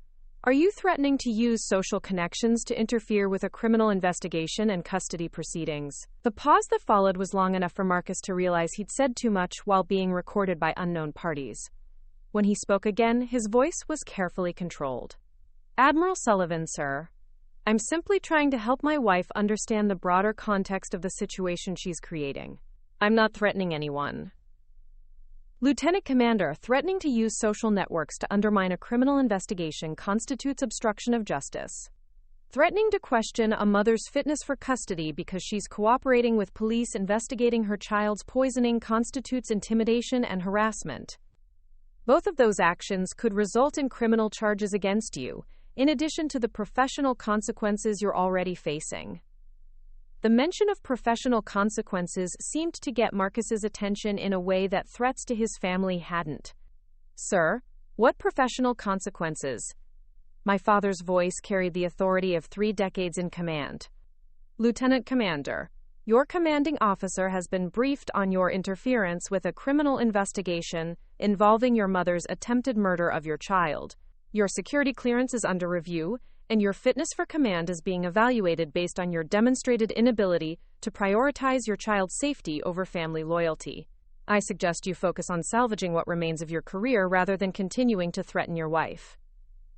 Are you threatening to use social connections to interfere with a criminal investigation and custody proceedings?" The pause that followed was long enough for Marcus to realize he'd said too much while being recorded by unknown parties. When he spoke again, his voice was carefully controlled. "Admiral Sullivan, sir. I'm simply trying to help my wife understand the broader context of the situation she's creating. I'm not threatening anyone." "Lieutenant Commander, threatening to use social networks to undermine a criminal investigation constitutes obstruction of justice. Threatening to question a mother's fitness for custody because she's cooperating with police investigating her child's poisoning constitutes intimidation and harassment. Both of those actions could result in criminal charges against you, in addition to the professional consequences you're already facing." The mention of professional consequences seemed to get Marcus's attention in a way that threats to his family hadn't. "Sir, what professional consequences?" My father's voice carried the authority of 3 decades in command. "Lieutenant Commander, your commanding officer has been briefed on your interference with a criminal investigation involving your mother's attempted murder of your child. Your security clearance is under review, and your fitness for command is being evaluated based on your demonstrated inability to prioritize your child's safety over family loyalty. I suggest you focus on salvaging what remains of your career rather than continuing to threaten your wife."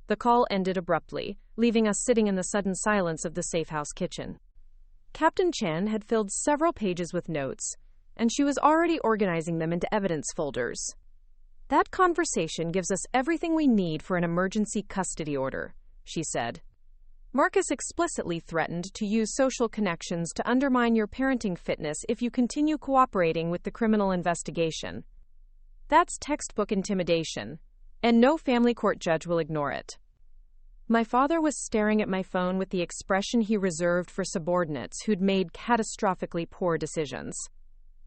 The call ended abruptly, leaving us sitting in the sudden silence of the safe-house kitchen. Captain Chen had filled several pages with notes, and she was already organizing them into evidence folders. "That conversation gives us everything we need for an emergency custody order," she said. "Marcus explicitly threatened to use social connections to undermine your parenting fitness if you continue cooperating with the criminal investigation. That's textbook intimidation, and no family court judge will ignore it." My father was staring at my phone with the expression he reserved for subordinates who'd made catastrophically poor decisions.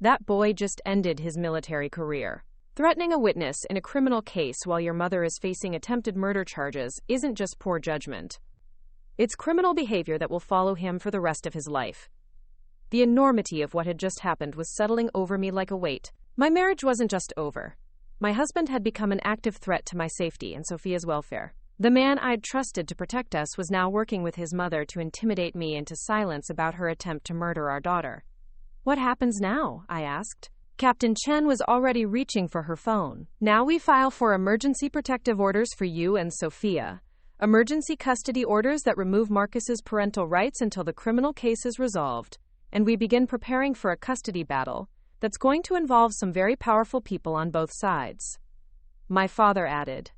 That boy just ended his military career. Threatening a witness in a criminal case while your mother is facing attempted murder charges isn't just poor judgment. It's criminal behavior that will follow him for the rest of his life. The enormity of what had just happened was settling over me like a weight. My marriage wasn't just over. My husband had become an active threat to my safety and Sophia's welfare. The man I'd trusted to protect us was now working with his mother to intimidate me into silence about her attempt to murder our daughter. "What happens now?" I asked. Captain Chen was already reaching for her phone. "Now we file for emergency protective orders for you and Sophia. Emergency custody orders that remove Marcus's parental rights until the criminal case is resolved. And we begin preparing for a custody battle that's going to involve some very powerful people on both sides." My father added,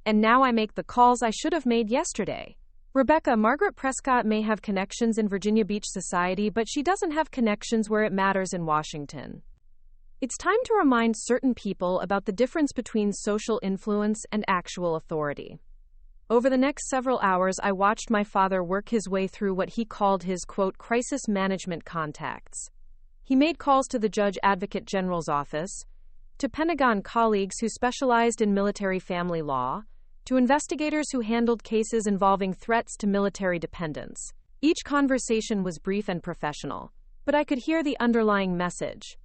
"And now I make the calls I should have made yesterday." Rebecca, Margaret Prescott may have connections in Virginia Beach society, but she doesn't have connections where it matters in Washington. It's time to remind certain people about the difference between social influence and actual authority. Over the next several hours, I watched my father work his way through what he called his, quote, crisis management contacts. He made calls to the Judge Advocate General's office, to Pentagon colleagues who specialized in military family law, to investigators who handled cases involving threats to military dependents. Each conversation was brief and professional, but I could hear the underlying message.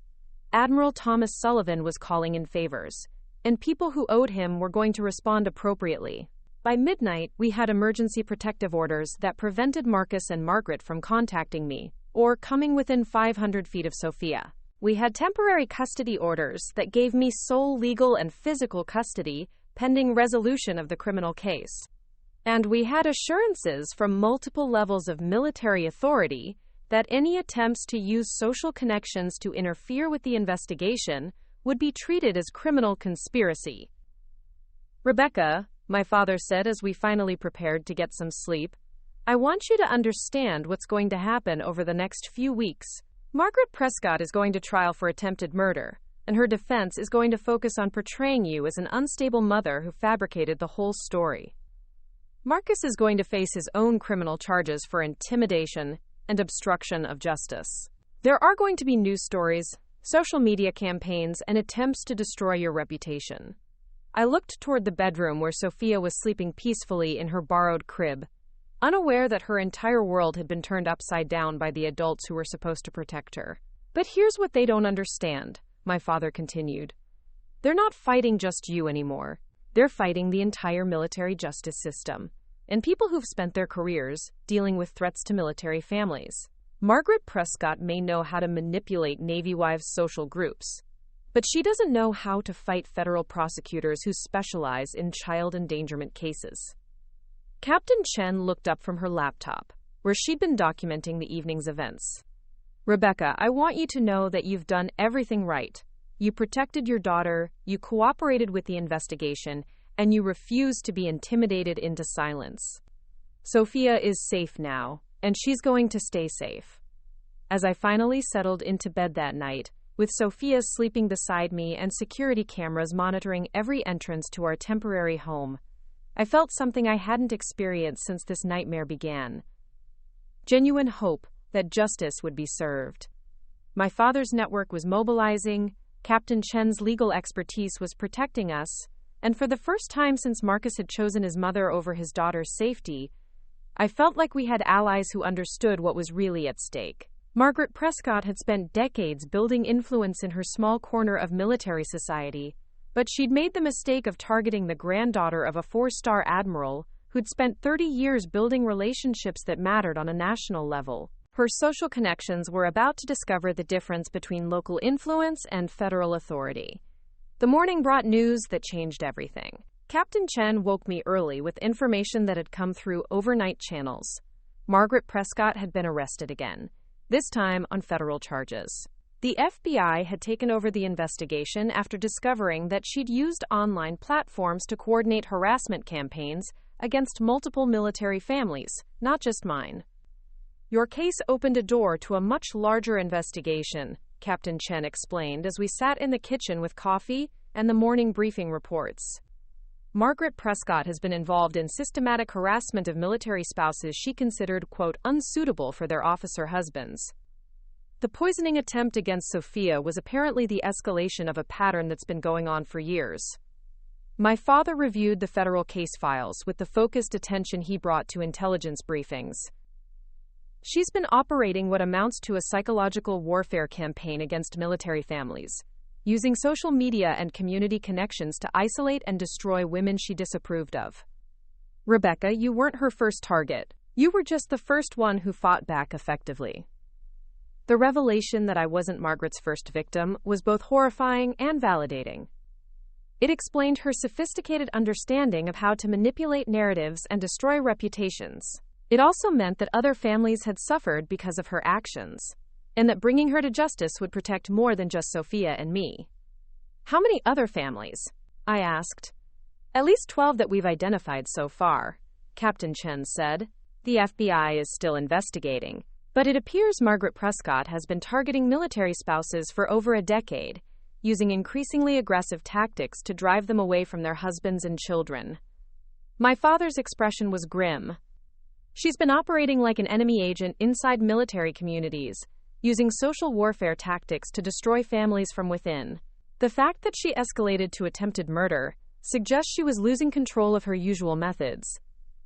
Admiral Thomas Sullivan was calling in favors, and people who owed him were going to respond appropriately. By midnight, we had emergency protective orders that prevented Marcus and Margaret from contacting me, or coming within 500 feet of Sophia. We had temporary custody orders that gave me sole legal and physical custody pending resolution of the criminal case. And we had assurances from multiple levels of military authority that any attempts to use social connections to interfere with the investigation would be treated as criminal conspiracy. Rebecca, my father said as we finally prepared to get some sleep, I want you to understand what's going to happen over the next few weeks. Margaret Prescott is going to trial for attempted murder, and her defense is going to focus on portraying you as an unstable mother who fabricated the whole story. Marcus is going to face his own criminal charges for intimidation and obstruction of justice. There are going to be news stories, social media campaigns, and attempts to destroy your reputation. I looked toward the bedroom where Sophia was sleeping peacefully in her borrowed crib, unaware that her entire world had been turned upside down by the adults who were supposed to protect her. But here's what they don't understand, my father continued. They're not fighting just you anymore. They're fighting the entire military justice system, and people who've spent their careers dealing with threats to military families. Margaret Prescott may know how to manipulate Navy wives' social groups, but she doesn't know how to fight federal prosecutors who specialize in child endangerment cases. Captain Chen looked up from her laptop, where she'd been documenting the evening's events. Rebecca, I want you to know that you've done everything right. You protected your daughter, you cooperated with the investigation, and you refused to be intimidated into silence. Sophia is safe now, and she's going to stay safe. As I finally settled into bed that night, with Sophia sleeping beside me and security cameras monitoring every entrance to our temporary home, I felt something I hadn't experienced since this nightmare began. Genuine hope that justice would be served. My father's network was mobilizing, Captain Chen's legal expertise was protecting us, and for the first time since Marcus had chosen his mother over his daughter's safety, I felt like we had allies who understood what was really at stake. Margaret Prescott had spent decades building influence in her small corner of military society, but she'd made the mistake of targeting the granddaughter of a four-star admiral who'd spent 30 years building relationships that mattered on a national level. Her social connections were about to discover the difference between local influence and federal authority. The morning brought news that changed everything. Captain Chen woke me early with information that had come through overnight channels. Margaret Prescott had been arrested again, this time on federal charges. The FBI had taken over the investigation after discovering that she'd used online platforms to coordinate harassment campaigns against multiple military families, not just mine. Your case opened a door to a much larger investigation, Captain Chen explained as we sat in the kitchen with coffee and the morning briefing reports. Margaret Prescott has been involved in systematic harassment of military spouses she considered, quote, unsuitable for their officer husbands. The poisoning attempt against Sophia was apparently the escalation of a pattern that's been going on for years. My father reviewed the federal case files with the focused attention he brought to intelligence briefings. She's been operating what amounts to a psychological warfare campaign against military families, using social media and community connections to isolate and destroy women she disapproved of. Rebecca, you weren't her first target. You were just the first one who fought back effectively. The revelation that I wasn't Margaret's first victim was both horrifying and validating. It explained her sophisticated understanding of how to manipulate narratives and destroy reputations. It also meant that other families had suffered because of her actions, and that bringing her to justice would protect more than just Sophia and me. How many other families? I asked. At least 12 that we've identified so far. Captain Chen said. The FBI is still investigating, but it appears Margaret Prescott has been targeting military spouses for over a decade, using increasingly aggressive tactics to drive them away from their husbands and children. My father's expression was grim. She's been operating like an enemy agent inside military communities, using social warfare tactics to destroy families from within. The fact that she escalated to attempted murder suggests she was losing control of her usual methods.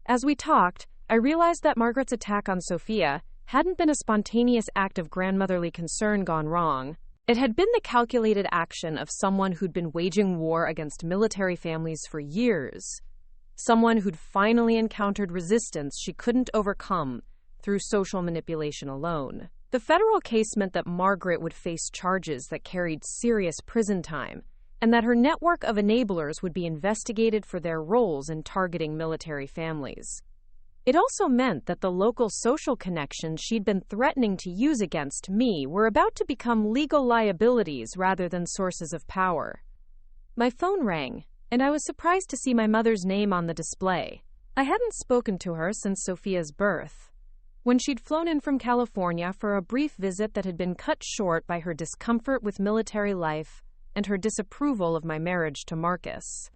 As we talked, I realized that Margaret's attack on Sophia hadn't been a spontaneous act of grandmotherly concern gone wrong. It had been the calculated action of someone who'd been waging war against military families for years. Someone who'd finally encountered resistance she couldn't overcome through social manipulation alone. The federal case meant that Margaret would face charges that carried serious prison time, and that her network of enablers would be investigated for their roles in targeting military families. It also meant that the local social connections she'd been threatening to use against me were about to become legal liabilities rather than sources of power. My phone rang, and I was surprised to see my mother's name on the display. I hadn't spoken to her since Sophia's birth, when she'd flown in from California for a brief visit that had been cut short by her discomfort with military life and her disapproval of my marriage to Marcus.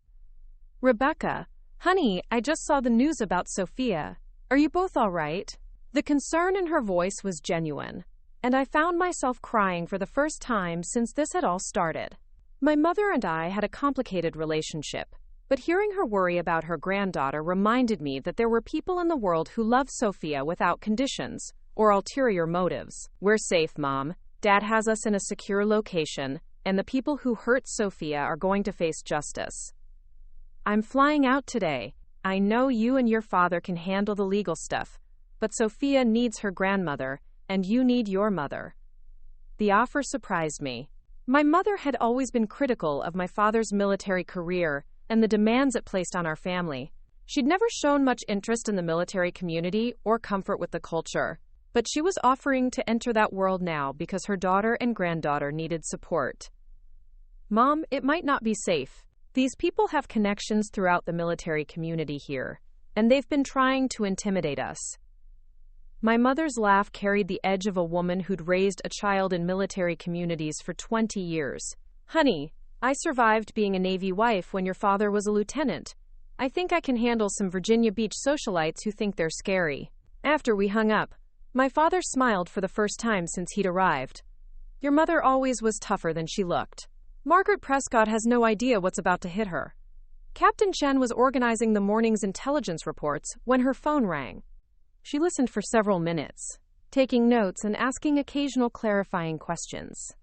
"Rebecca, honey, I just saw the news about Sophia. Are you both all right?" The concern in her voice was genuine, and I found myself crying for the first time since this had all started. My mother and I had a complicated relationship, but hearing her worry about her granddaughter reminded me that there were people in the world who love Sophia without conditions or ulterior motives. "We're safe, Mom. Dad has us in a secure location, and the people who hurt Sophia are going to face justice. I'm flying out today. I know you and your father can handle the legal stuff, but Sophia needs her grandmother, and you need your mother." The offer surprised me. My mother had always been critical of my father's military career and the demands it placed on our family. She'd never shown much interest in the military community or comfort with the culture, but she was offering to enter that world now because her daughter and granddaughter needed support. "Mom, it might not be safe. These people have connections throughout the military community here, and they've been trying to intimidate us." My mother's laugh carried the edge of a woman who'd raised a child in military communities for 20 years. "Honey, I survived being a Navy wife when your father was a lieutenant. I think I can handle some Virginia Beach socialites who think they're scary." After we hung up, my father smiled for the first time since he'd arrived. "Your mother always was tougher than she looked. Margaret Prescott has no idea what's about to hit her." Captain Chen was organizing the morning's intelligence reports when her phone rang. She listened for several minutes, taking notes and asking occasional clarifying questions.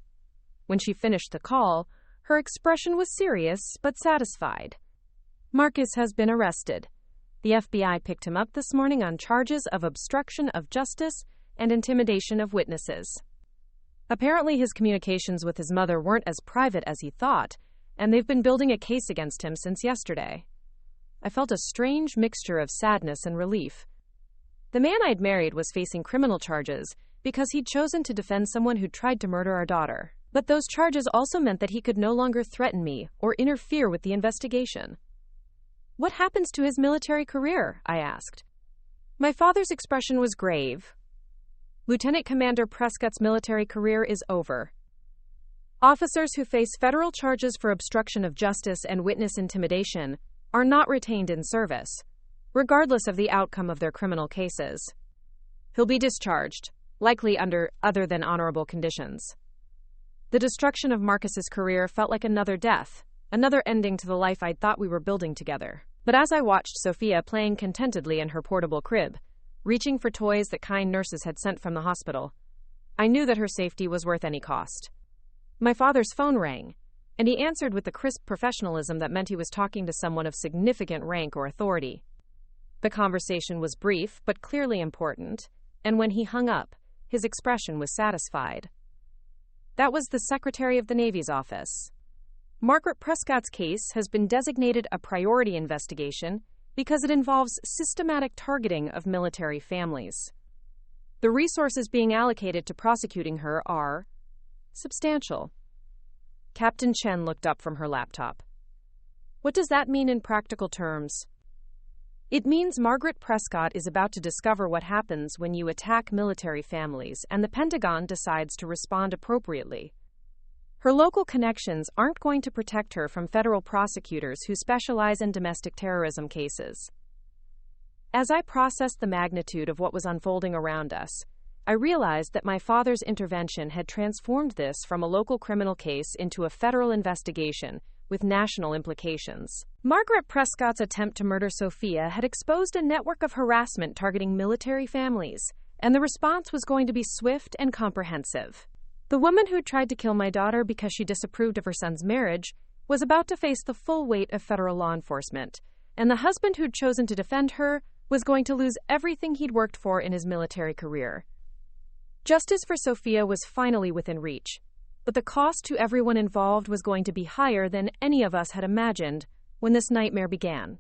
When she finished the call, her expression was serious but satisfied. "Marcus has been arrested. The FBI picked him up this morning on charges of obstruction of justice and intimidation of witnesses. Apparently his communications with his mother weren't as private as he thought, and they've been building a case against him since yesterday." I felt a strange mixture of sadness and relief. The man I'd married was facing criminal charges because he'd chosen to defend someone who'd tried to murder our daughter. But those charges also meant that he could no longer threaten me or interfere with the investigation. "What happens to his military career?" I asked. My father's expression was grave. "Lieutenant Commander Prescott's military career is over. Officers who face federal charges for obstruction of justice and witness intimidation are not retained in service, regardless of the outcome of their criminal cases. He'll be discharged, likely under other than honorable conditions." The destruction of Marcus's career felt like another death, another ending to the life I'd thought we were building together. But as I watched Sophia playing contentedly in her portable crib, reaching for toys that kind nurses had sent from the hospital, I knew that her safety was worth any cost. My father's phone rang, and he answered with the crisp professionalism that meant he was talking to someone of significant rank or authority. The conversation was brief but clearly important, and when he hung up, his expression was satisfied. That was the Secretary of the Navy's office. "Margaret Prescott's case has been designated a priority investigation because it involves systematic targeting of military families. The resources being allocated to prosecuting her are substantial." Captain Chen looked up from her laptop. "What does that mean in practical terms?" It means Margaret Prescott is about to discover what happens when you attack military families, and the Pentagon decides to respond appropriately. Her local connections aren't going to protect her from federal prosecutors who specialize in domestic terrorism cases. As I processed the magnitude of what was unfolding around us, I realized that my father's intervention had transformed this from a local criminal case into a federal investigation with national implications. Margaret Prescott's attempt to murder Sophia had exposed a network of harassment targeting military families, and the response was going to be swift and comprehensive. The woman who tried to kill my daughter because she disapproved of her son's marriage was about to face the full weight of federal law enforcement, and the husband who'd chosen to defend her was going to lose everything he'd worked for in his military career. Justice for Sophia was finally within reach, but the cost to everyone involved was going to be higher than any of us had imagined when this nightmare began.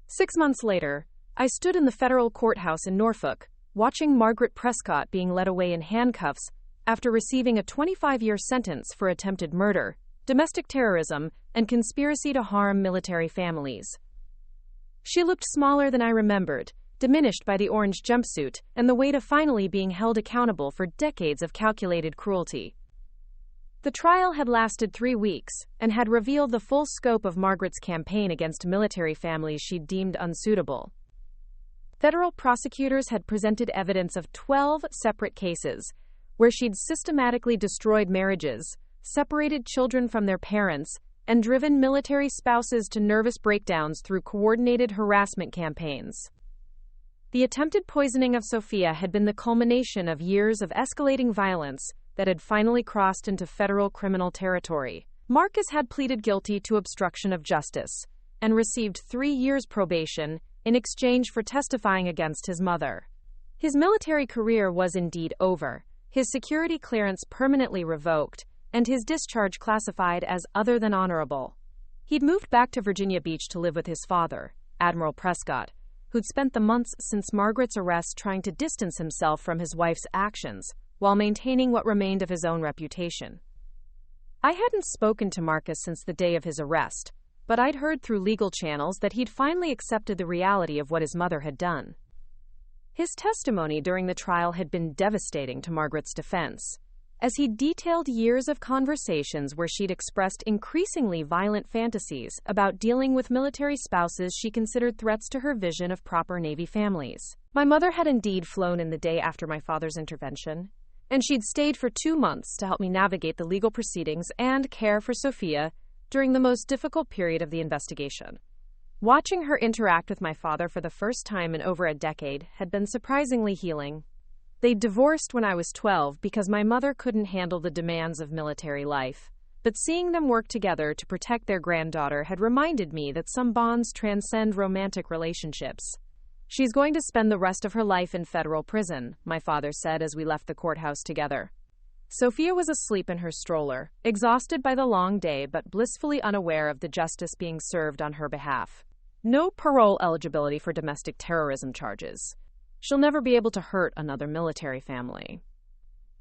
6 months later, I stood in the federal courthouse in Norfolk, watching Margaret Prescott being led away in handcuffs after receiving a 25-year sentence for attempted murder, domestic terrorism, and conspiracy to harm military families. She looked smaller than I remembered, diminished by the orange jumpsuit and the weight of finally being held accountable for decades of calculated cruelty. The trial had lasted 3 weeks and had revealed the full scope of Margaret's campaign against military families she'd deemed unsuitable. Federal prosecutors had presented evidence of 12 separate cases where she'd systematically destroyed marriages, separated children from their parents, and driven military spouses to nervous breakdowns through coordinated harassment campaigns. The attempted poisoning of Sophia had been the culmination of years of escalating violence that had finally crossed into federal criminal territory. Marcus had pleaded guilty to obstruction of justice and received 3 years probation in exchange for testifying against his mother. His military career was indeed over, his security clearance permanently revoked, and his discharge classified as other than honorable. He'd moved back to Virginia Beach to live with his father, Admiral Prescott, who'd spent the months since Margaret's arrest trying to distance himself from his wife's actions, while maintaining what remained of his own reputation. I hadn't spoken to Marcus since the day of his arrest, but I'd heard through legal channels that he'd finally accepted the reality of what his mother had done. His testimony during the trial had been devastating to Margaret's defense, as he detailed years of conversations where she'd expressed increasingly violent fantasies about dealing with military spouses she considered threats to her vision of proper Navy families. My mother had indeed flown in the day after my father's intervention, and she'd stayed for 2 months to help me navigate the legal proceedings and care for Sophia during the most difficult period of the investigation. Watching her interact with my father for the first time in over a decade had been surprisingly healing. They divorced when I was 12 because my mother couldn't handle the demands of military life, but seeing them work together to protect their granddaughter had reminded me that some bonds transcend romantic relationships. "She's going to spend the rest of her life in federal prison," my father said as we left the courthouse together. Sophia was asleep in her stroller, exhausted by the long day but blissfully unaware of the justice being served on her behalf. No parole eligibility for domestic terrorism charges. She'll never be able to hurt another military family.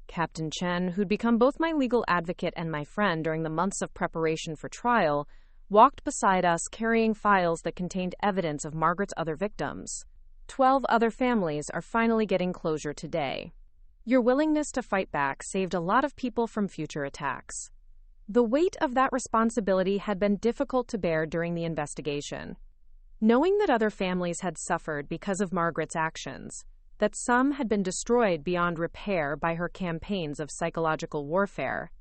Captain Chen, who'd become both my legal advocate and my friend during the months of preparation for trial, walked beside us carrying files that contained evidence of Margaret's other victims. 12 other families are finally getting closure today. Your willingness to fight back saved a lot of people from future attacks. The weight of that responsibility had been difficult to bear during the investigation. Knowing that other families had suffered because of Margaret's actions, that some had been destroyed beyond repair by her campaigns of psychological warfare,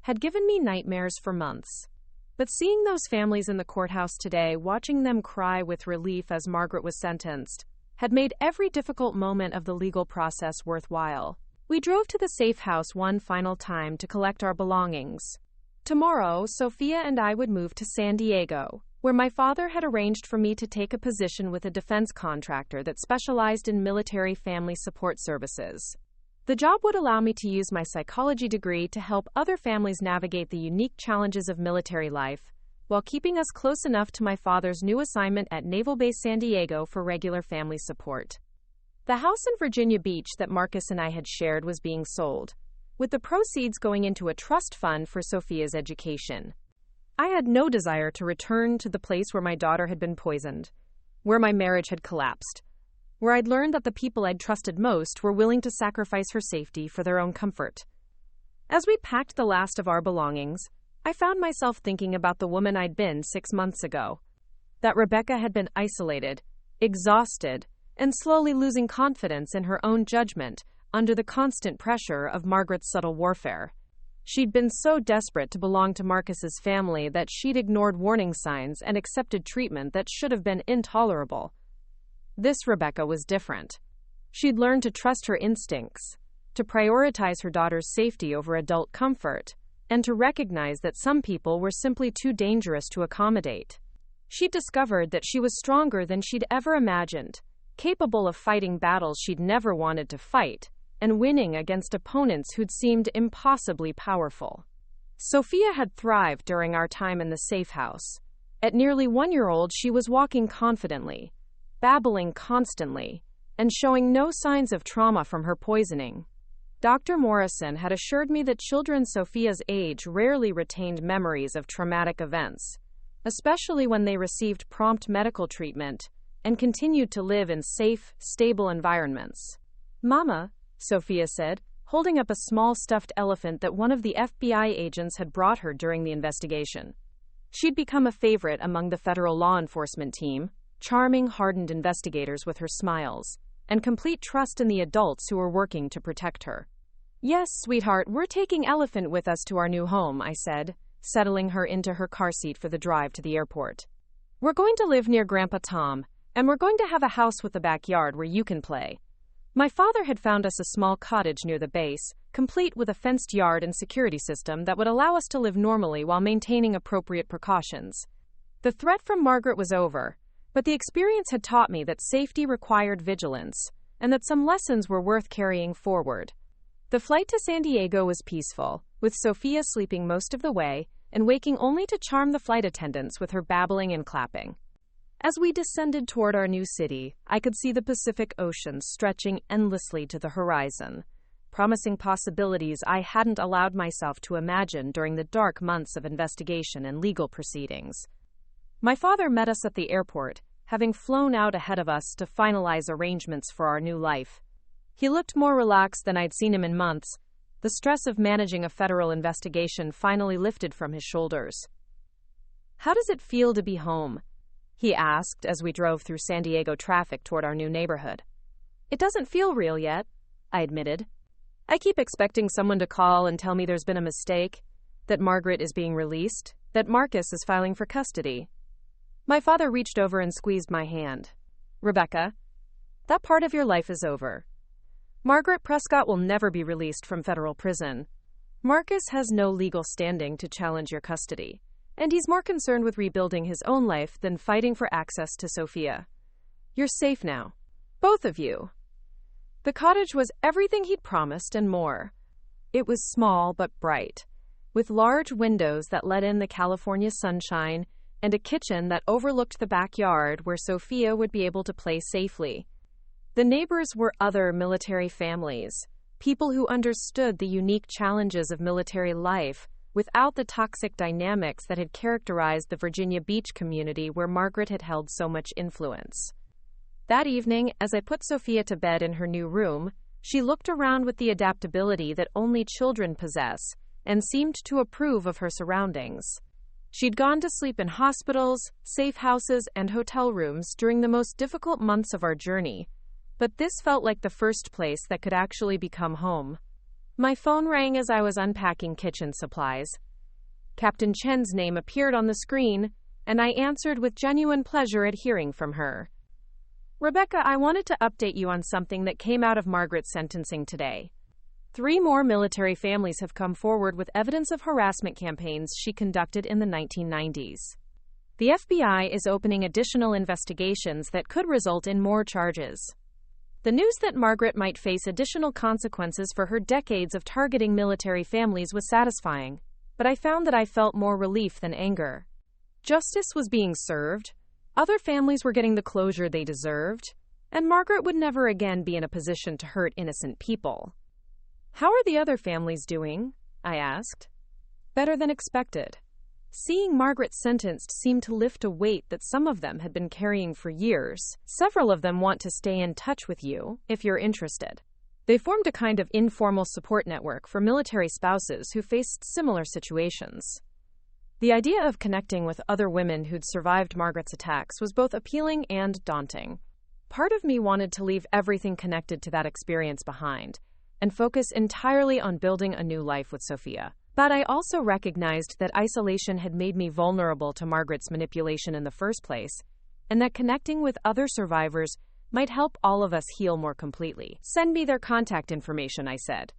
had given me nightmares for months. But seeing those families in the courthouse today, watching them cry with relief as Margaret was sentenced, had made every difficult moment of the legal process worthwhile. We drove to the safe house one final time to collect our belongings. Tomorrow, Sophia and I would move to San Diego, where my father had arranged for me to take a position with a defense contractor that specialized in military family support services. The job would allow me to use my psychology degree to help other families navigate the unique challenges of military life, while keeping us close enough to my father's new assignment at Naval Base San Diego for regular family support. The house in Virginia Beach that Marcus and I had shared was being sold, with the proceeds going into a trust fund for Sophia's education. I had no desire to return to the place where my daughter had been poisoned. where my marriage had collapsed, where I'd learned that the people I'd trusted most were willing to sacrifice her safety for their own comfort. As we packed the last of our belongings, I found myself thinking about the woman I'd been 6 months ago. That Rebecca had been isolated, exhausted, and slowly losing confidence in her own judgment under the constant pressure of Margaret's subtle warfare. She'd been so desperate to belong to Marcus's family that she'd ignored warning signs and accepted treatment that should have been intolerable. This Rebecca was different. She'd learned to trust her instincts, to prioritize her daughter's safety over adult comfort, and to recognize that some people were simply too dangerous to accommodate. She'd discovered that she was stronger than she'd ever imagined, capable of fighting battles she'd never wanted to fight, and winning against opponents who'd seemed impossibly powerful. Sophia had thrived during our time in the safe house. At nearly 1-year-old, she was walking confidently, babbling constantly, and showing no signs of trauma from her poisoning. Dr. Morrison had assured me that children Sophia's age rarely retained memories of traumatic events, especially when they received prompt medical treatment and continued to live in safe, stable environments. "Mama," Sophia said, holding up a small stuffed elephant that one of the FBI agents had brought her during the investigation. She'd become a favorite among the federal law enforcement team, charming, hardened investigators with her smiles, and complete trust in the adults who were working to protect her. "Yes, sweetheart, we're taking Elephant with us to our new home," I said, settling her into her car seat for the drive to the airport. "We're going to live near Grandpa Tom, and we're going to have a house with a backyard where you can play." My father had found us a small cottage near the base, complete with a fenced yard and security system that would allow us to live normally while maintaining appropriate precautions. The threat from Margaret was over, but the experience had taught me that safety required vigilance, and that some lessons were worth carrying forward. The flight to San Diego was peaceful, with Sophia sleeping most of the way and waking only to charm the flight attendants with her babbling and clapping. As we descended toward our new city, I could see the Pacific Ocean stretching endlessly to the horizon, promising possibilities I hadn't allowed myself to imagine during the dark months of investigation and legal proceedings. My father met us at the airport, having flown out ahead of us to finalize arrangements for our new life. He looked more relaxed than I'd seen him in months. The stress of managing a federal investigation finally lifted from his shoulders. "How does it feel to be home?" he asked as we drove through San Diego traffic toward our new neighborhood. "It doesn't feel real yet," I admitted. "I keep expecting someone to call and tell me there's been a mistake, that Margaret is being released, that Marcus is filing for custody." My father reached over and squeezed my hand. "Rebecca, that part of your life is over. Margaret Prescott will never be released from federal prison. Marcus has no legal standing to challenge your custody, and he's more concerned with rebuilding his own life than fighting for access to Sophia. You're safe now. Both of you." The cottage was everything he'd promised and more. It was small but bright, with large windows that let in the California sunshine and a kitchen that overlooked the backyard where Sophia would be able to play safely. The neighbors were other military families, people who understood the unique challenges of military life without the toxic dynamics that had characterized the Virginia Beach community where Margaret had held so much influence. That evening, as I put Sophia to bed in her new room, she looked around with the adaptability that only children possess and seemed to approve of her surroundings. She'd gone to sleep in hospitals, safe houses, and hotel rooms during the most difficult months of our journey, but this felt like the first place that could actually become home. My phone rang as I was unpacking kitchen supplies. Captain Chen's name appeared on the screen, and I answered with genuine pleasure at hearing from her. "Rebecca, I wanted to update you on something that came out of Margaret's sentencing today. 3 more military families have come forward with evidence of harassment campaigns she conducted in the 1990s. The FBI is opening additional investigations that could result in more charges." The news that Margaret might face additional consequences for her decades of targeting military families was satisfying, but I found that I felt more relief than anger. Justice was being served, other families were getting the closure they deserved, and Margaret would never again be in a position to hurt innocent people. "How are the other families doing?" I asked. "Better than expected. Seeing Margaret sentenced seemed to lift a weight that some of them had been carrying for years. Several of them want to stay in touch with you, if you're interested. They formed a kind of informal support network for military spouses who faced similar situations. The idea of connecting with other women who'd survived Margaret's attacks was both appealing and daunting. Part of me wanted to leave everything connected to that experience behind and focus entirely on building a new life with Sophia. But I also recognized that isolation had made me vulnerable to Margaret's manipulation in the first place, and that connecting with other survivors might help all of us heal more completely. "Send me their contact information," I said.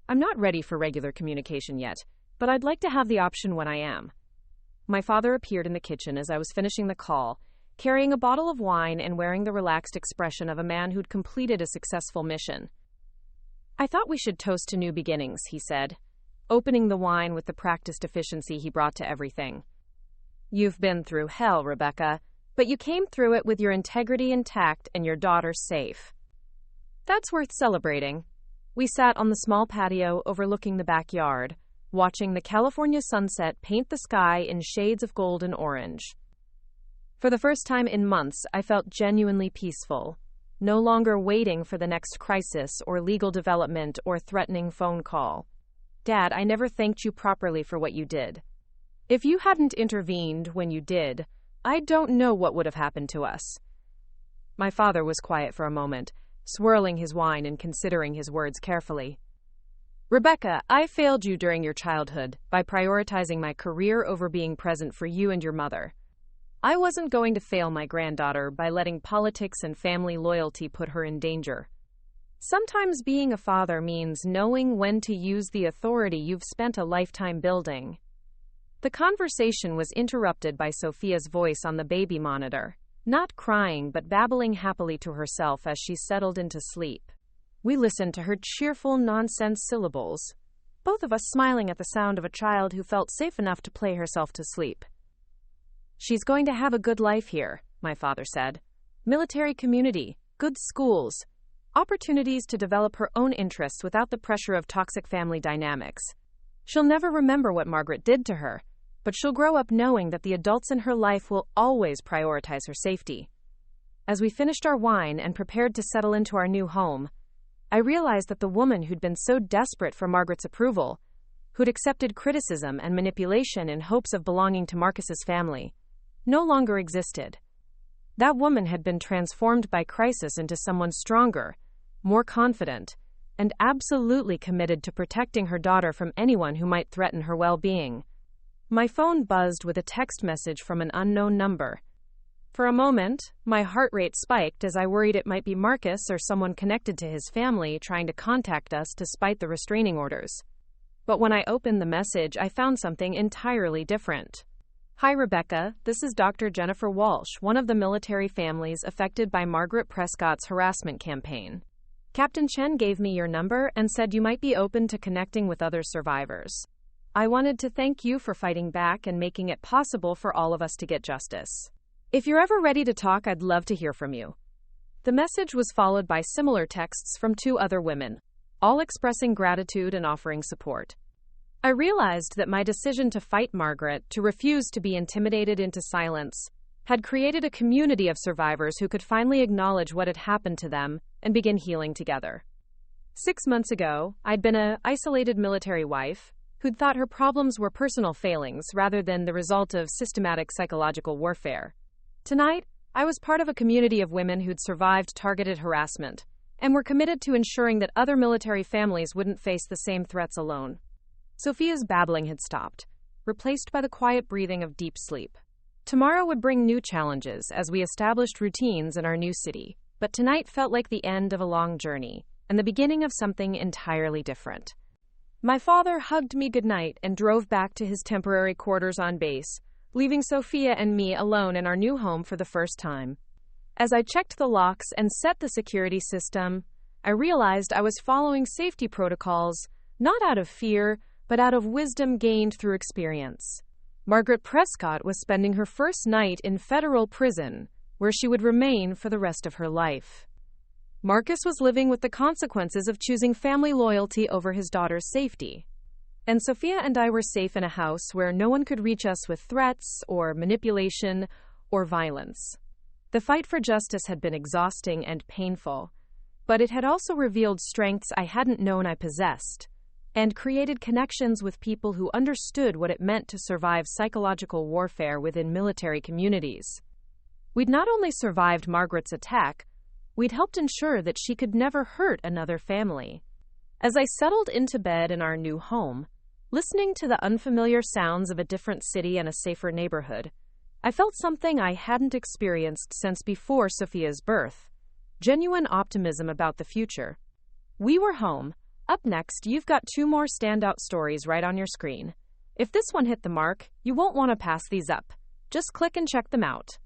"I'm not ready for regular communication yet, but I'd like to have the option when I am." My father appeared in the kitchen as I was finishing the call, carrying a bottle of wine and wearing the relaxed expression of a man who'd completed a successful mission. "I thought we should toast to new beginnings," he said, opening the wine with the practiced efficiency he brought to everything. "You've been through hell, Rebecca, but you came through it with your integrity intact and your daughter safe. That's worth celebrating." We sat on the small patio overlooking the backyard, watching the California sunset paint the sky in shades of gold and orange. For the first time in months, I felt genuinely peaceful, no longer waiting for the next crisis or legal development or threatening phone call. "Dad, I never thanked you properly for what you did. If you hadn't intervened when you did, I don't know what would have happened to us." My father was quiet for a moment, swirling his wine and considering his words carefully. "Rebecca, I failed you during your childhood by prioritizing my career over being present for you and your mother. I wasn't going to fail my granddaughter by letting politics and family loyalty put her in danger. Sometimes being a father means knowing when to use the authority you've spent a lifetime building." The conversation was interrupted by Sophia's voice on the baby monitor, not crying but babbling happily to herself as she settled into sleep. We listened to her cheerful nonsense syllables, both of us smiling at the sound of a child who felt safe enough to play herself to sleep. "She's going to have a good life here," my father said. "Military community, good schools, opportunities to develop her own interests without the pressure of toxic family dynamics. She'll never remember what Margaret did to her, but she'll grow up knowing that the adults in her life will always prioritize her safety." As we finished our wine and prepared to settle into our new home, I realized that the woman who'd been so desperate for Margaret's approval, who'd accepted criticism and manipulation in hopes of belonging to Marcus's family, no longer existed. That woman had been transformed by crisis into someone stronger, more confident, and absolutely committed to protecting her daughter from anyone who might threaten her well-being. My phone buzzed with a text message from an unknown number. For a moment, my heart rate spiked as I worried it might be Marcus or someone connected to his family trying to contact us despite the restraining orders. But when I opened the message, I found something entirely different. "Hi, Rebecca. This is Dr. Jennifer Walsh, one of the military families affected by Margaret Prescott's harassment campaign. Captain Chen gave me your number and said you might be open to connecting with other survivors. I wanted to thank you for fighting back and making it possible for all of us to get justice. If you're ever ready to talk, I'd love to hear from you." The message was followed by similar texts from 2 other women, all expressing gratitude and offering support. I realized that my decision to fight Margaret, to refuse to be intimidated into silence, had created a community of survivors who could finally acknowledge what had happened to them and begin healing together. 6 months ago, I'd been an isolated military wife who'd thought her problems were personal failings rather than the result of systematic psychological warfare. Tonight, I was part of a community of women who'd survived targeted harassment and were committed to ensuring that other military families wouldn't face the same threats alone. Sophia's babbling had stopped, replaced by the quiet breathing of deep sleep. Tomorrow would bring new challenges as we established routines in our new city, but tonight felt like the end of a long journey and the beginning of something entirely different. My father hugged me goodnight and drove back to his temporary quarters on base, leaving Sophia and me alone in our new home for the first time. As I checked the locks and set the security system, I realized I was following safety protocols, not out of fear, but out of wisdom gained through experience. Margaret Prescott was spending her first night in federal prison, where she would remain for the rest of her life. Marcus was living with the consequences of choosing family loyalty over his daughter's safety. And Sophia and I were safe in a house where no one could reach us with threats or manipulation or violence. The fight for justice had been exhausting and painful, but it had also revealed strengths I hadn't known I possessed, and created connections with people who understood what it meant to survive psychological warfare within military communities. We'd not only survived Margaret's attack, we'd helped ensure that she could never hurt another family. As I settled into bed in our new home, listening to the unfamiliar sounds of a different city and a safer neighborhood, I felt something I hadn't experienced since before Sophia's birth: genuine optimism about the future. We were home. Up next, you've got 2 more standout stories right on your screen. If this one hit the mark, you won't want to pass these up. Just click and check them out.